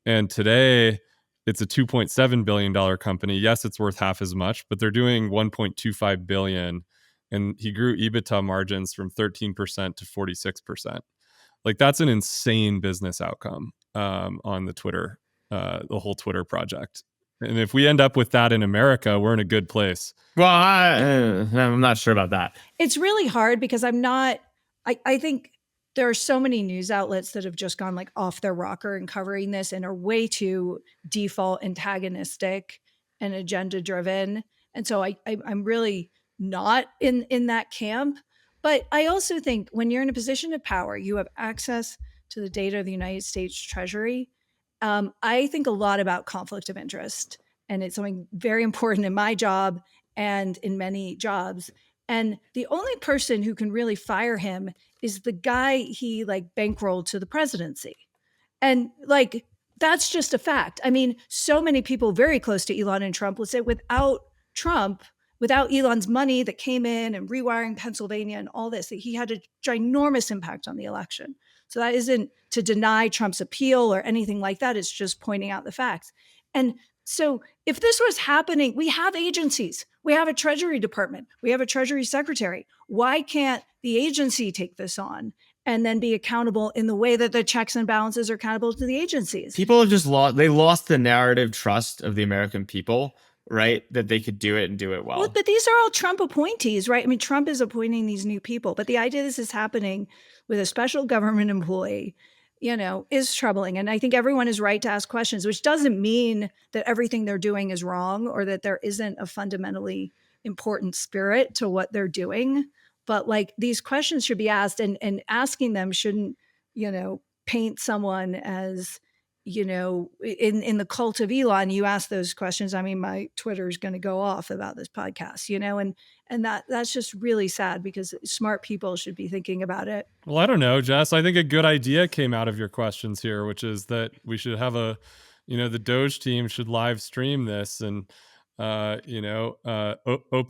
and today it's a $2.7 billion company. Yes, it's worth half as much, but they're doing $1.25 billion, and he grew EBITDA margins from 13% to 46%. Like that's an insane business outcome on the Twitter, the whole Twitter project. And if we end up with that in America, we're in a good place. Well, I'm not sure about that. It's really hard because I think there are so many news outlets that have just gone like off their rocker in covering this and are way too default antagonistic and agenda driven. And so I'm really not in that camp. But I also think when you're in a position of power, you have access to the data of the United States Treasury. I think a lot about conflict of interest, and it's something very important in my job and in many jobs. And the only person who can really fire him is the guy he like bankrolled to the presidency. And like, that's just a fact. I mean, so many people very close to Elon and Trump would say without Trump, without Elon's money that came in and rewiring Pennsylvania and all this, that he had a ginormous impact on the election. So that isn't to deny Trump's appeal or anything like that. It's just pointing out the facts. And so if this was happening, we have agencies. We have a Treasury Department. We have a Treasury Secretary. Why can't the agency take this on and then be accountable in the way that the checks and balances are accountable to the agencies? People have just lost the narrative trust of the American people, right? That they could do it and do it well. But these are all Trump appointees, right? I mean, Trump is appointing these new people, but the idea this is happening with a special government employee, is troubling. And I think everyone is right to ask questions, which doesn't mean that everything they're doing is wrong or that there isn't a fundamentally important spirit to what they're doing. But like these questions should be asked, and asking them shouldn't, paint someone as, in the cult of Elon. You ask those questions. I mean, my Twitter is going to go off about this podcast, and that's just really sad because smart people should be thinking about it. Well, I don't know, Jess. I think a good idea came out of your questions here, which is that we should have the Doge team should live stream this and, open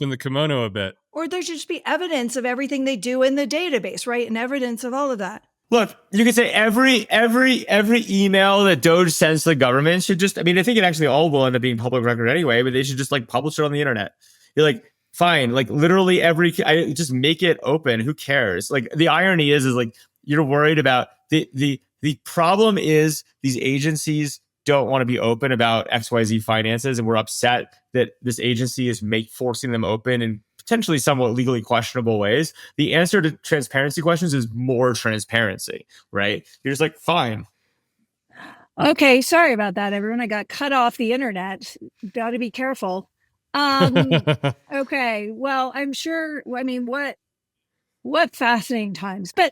the kimono a bit. Or there should just be evidence of everything they do in the database, right? And evidence of all of that. Look, you could say every email that Doge sends to the government should just, I mean, I think it actually all will end up being public record anyway, but they should just like publish it on the internet. You're like, fine, like literally just make it open. Who cares? Like the irony is like, you're worried about the problem is these agencies don't want to be open about XYZ finances. And we're upset that this agency is forcing them open in potentially somewhat legally questionable ways. The answer to transparency questions is more transparency, right? You're just like, fine. Okay, sorry about that, everyone. I got cut off the internet. Got to be careful. Okay, well, I'm sure. I mean, what fascinating times. But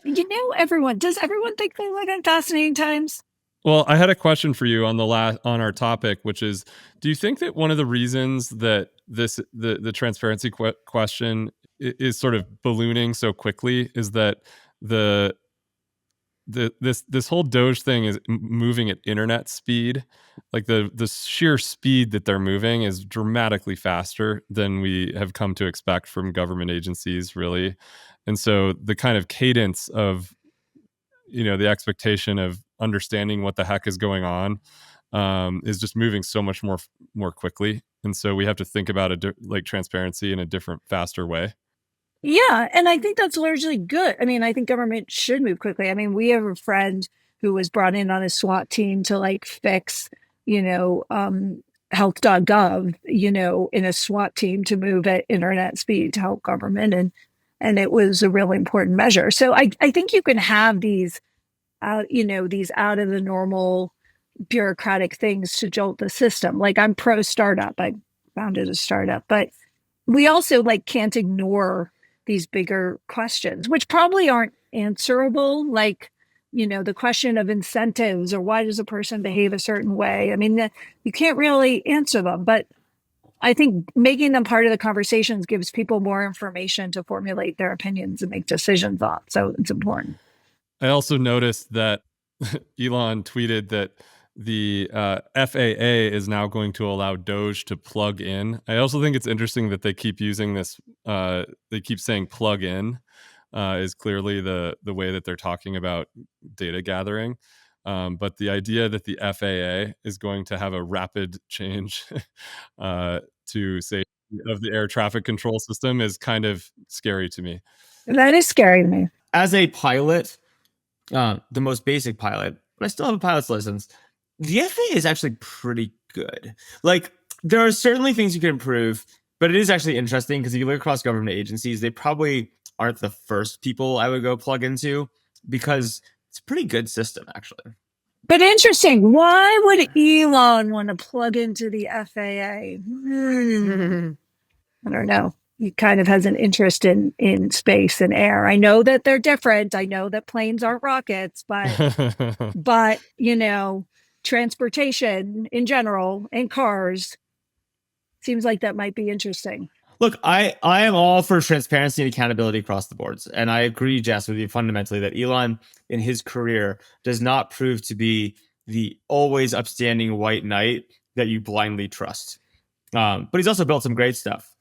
everyone, does everyone think they live in fascinating times? Well, I had a question for you on our topic, which is, do you think that one of the reasons that the transparency question is sort of ballooning so quickly is that this whole Doge thing is moving at internet speed? Like the sheer speed that they're moving is dramatically faster than we have come to expect from government agencies, really. And so the kind of cadence of the expectation of understanding what the heck is going on is just moving so much more quickly. And so we have to think about like transparency in a different, faster way. Yeah, and I think that's largely good. I mean, I think government should move quickly. I mean, we have a friend who was brought in on a SWAT team to like fix, health.gov, in a SWAT team to move at internet speed to help government. And it was a really important measure. So I think you can have these these out of the normal bureaucratic things to jolt the system. Like I'm pro startup. I founded a startup, but we also like can't ignore these bigger questions, which probably aren't answerable. Like, the question of incentives or why does a person behave a certain way? I mean, you can't really answer them, but I think making them part of the conversations gives people more information to formulate their opinions and make decisions on. So it's important. I also noticed that Elon tweeted that the FAA is now going to allow Doge to plug in. I also think it's interesting that they keep using this. They keep saying plug in is clearly the way that they're talking about data gathering. But the idea that the FAA is going to have a rapid change to safety of the air traffic control system is kind of scary to me. That is scary to me. As a pilot, the most basic pilot, but I still have a pilot's license. The FAA is actually pretty good. Like, there are certainly things you can improve, but it is actually interesting because if you look across government agencies, they probably aren't the first people I would go plug into because it's a pretty good system, actually. But interesting. Why would Elon want to plug into the FAA? I don't know. He kind of has an interest in space and air. I know that they're different. I know that planes aren't rockets, but transportation in general and cars seems like that might be interesting. Look, I am all for transparency and accountability across the boards. And I agree, Jess, with you fundamentally that Elon in his career does not prove to be the always upstanding white knight that you blindly trust. But he's also built some great stuff.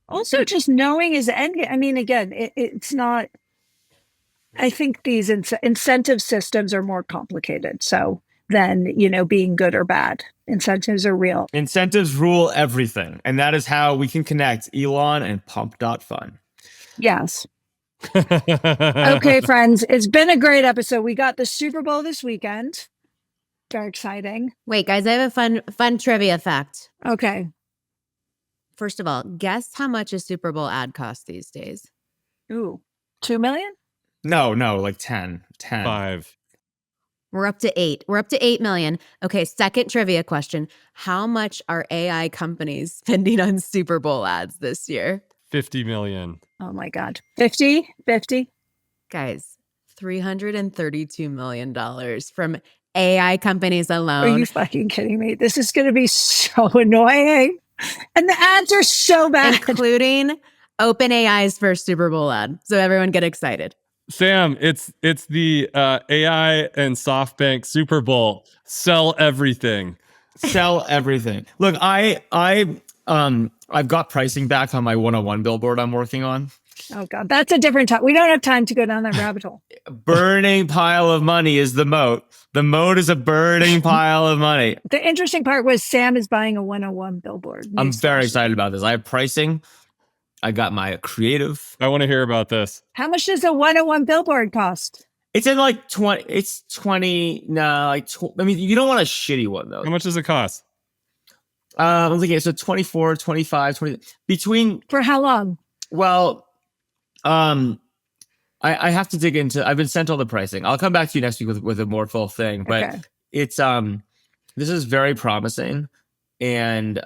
Also, just knowing his end game. I mean, again, it's not. I think these incentive systems are more complicated. So than being good or bad. Incentives are real. Incentives rule everything, and that is how we can connect Elon and Pump.fun. Yes. Okay, friends, it's been a great episode. We got the Super Bowl this weekend. Very exciting. Wait, guys, I have a fun trivia fact. Okay. First of all, guess how much a Super Bowl ad costs these days? Ooh, 2 million? No, like 10. 5. We're up to 8. We're up to 8 million. Okay, second trivia question. How much are AI companies spending on Super Bowl ads this year? 50 million. Oh my God. 50? Guys, $332 million from AI companies alone. Are you fucking kidding me? This is going to be so annoying. And the ads are so bad. Including OpenAI's first Super Bowl ad. So everyone get excited. Sam, it's the AI and SoftBank Super Bowl. Sell everything. Sell everything. Look, I've got pricing back on my 101 billboard I'm working on. Oh God, that's a different time. We don't have time to go down that rabbit hole. Burning pile of money is the moat. The moat is a burning pile of money. The interesting part was Sam is buying a 101 billboard. I'm very excited about this. I have pricing. I got my creative. I want to hear about this. How much does a 101 billboard cost? It's in like 20. It's 20. No, like I mean, you don't want a shitty one though. How much does it cost? I'm thinking so 24, 25, 20 between. For how long? Well, I have to dig into. I've been sent all the pricing. I'll come back to you next week with a more full thing. But Okay. It's this is very promising, and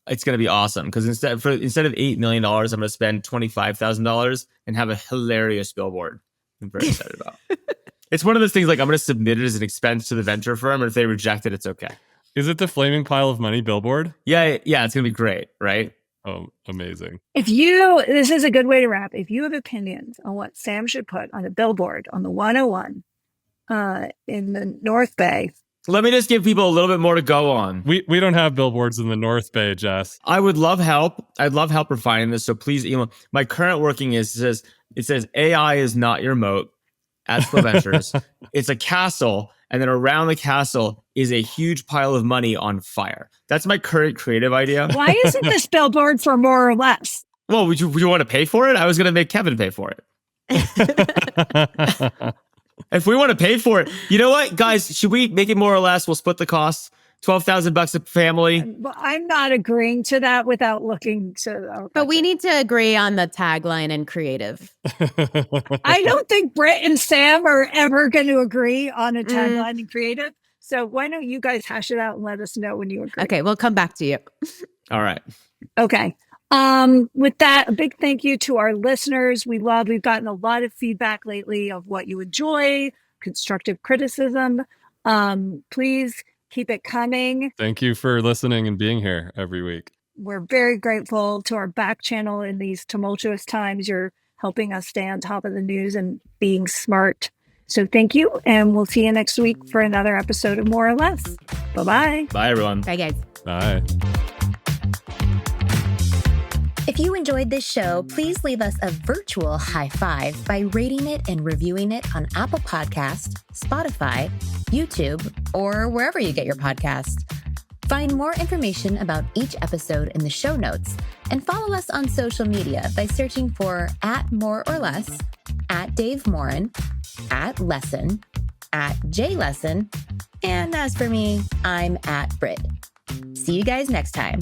it's going to be awesome because instead of $8 million, I'm going to spend $25,000 and have a hilarious billboard. I'm very excited about. It's one of those things like I'm going to submit it as an expense to the venture firm, and if they reject it, it's okay. Is it the flaming pile of money billboard? Yeah, it's going to be great, right? Oh, amazing. This is a good way to wrap. If you have opinions on what Sam should put on a billboard on the 101 in the North Bay. Let me just give people a little bit more to go on. We don't have billboards in the North Bay, Jess. I would love help. I'd love help refining this. So please email. My current working it says AI is not your moat at Slow Ventures. It's a castle and then around the castle is a huge pile of money on fire. That's my current creative idea. Why isn't this billboard for more or less? Well, would you want to pay for it? I was going to make Kevin pay for it. If we want to pay for it, you know what, guys? Should we make it more or less? We'll split the cost. $12,000 a family. Well, I'm not agreeing to that without looking. But we need to agree on the tagline and creative. I don't think Britt and Sam are ever going to agree on a tagline and creative. So why don't you guys hash it out and let us know when you agree? Okay, we'll come back to you. All right. Okay. With that, a big thank you to our listeners. We've gotten a lot of feedback lately of what you enjoy, constructive criticism. Please keep it coming. Thank you for listening and being here every week. We're very grateful to our back channel in these tumultuous times. You're helping us stay on top of the news and being smart. So thank you. And we'll see you next week for another episode of More or Less. Bye-bye. Bye, everyone. Bye, guys. Bye. If you enjoyed this show, please leave us a virtual high five by rating it and reviewing it on Apple Podcasts, Spotify, YouTube, or wherever you get your podcasts. Find more information about each episode in the show notes and follow us on social media by searching for @MoreOrLess, @DaveMorin, @Lesson, @JLesson, and as for me, I'm @Brit. See you guys next time.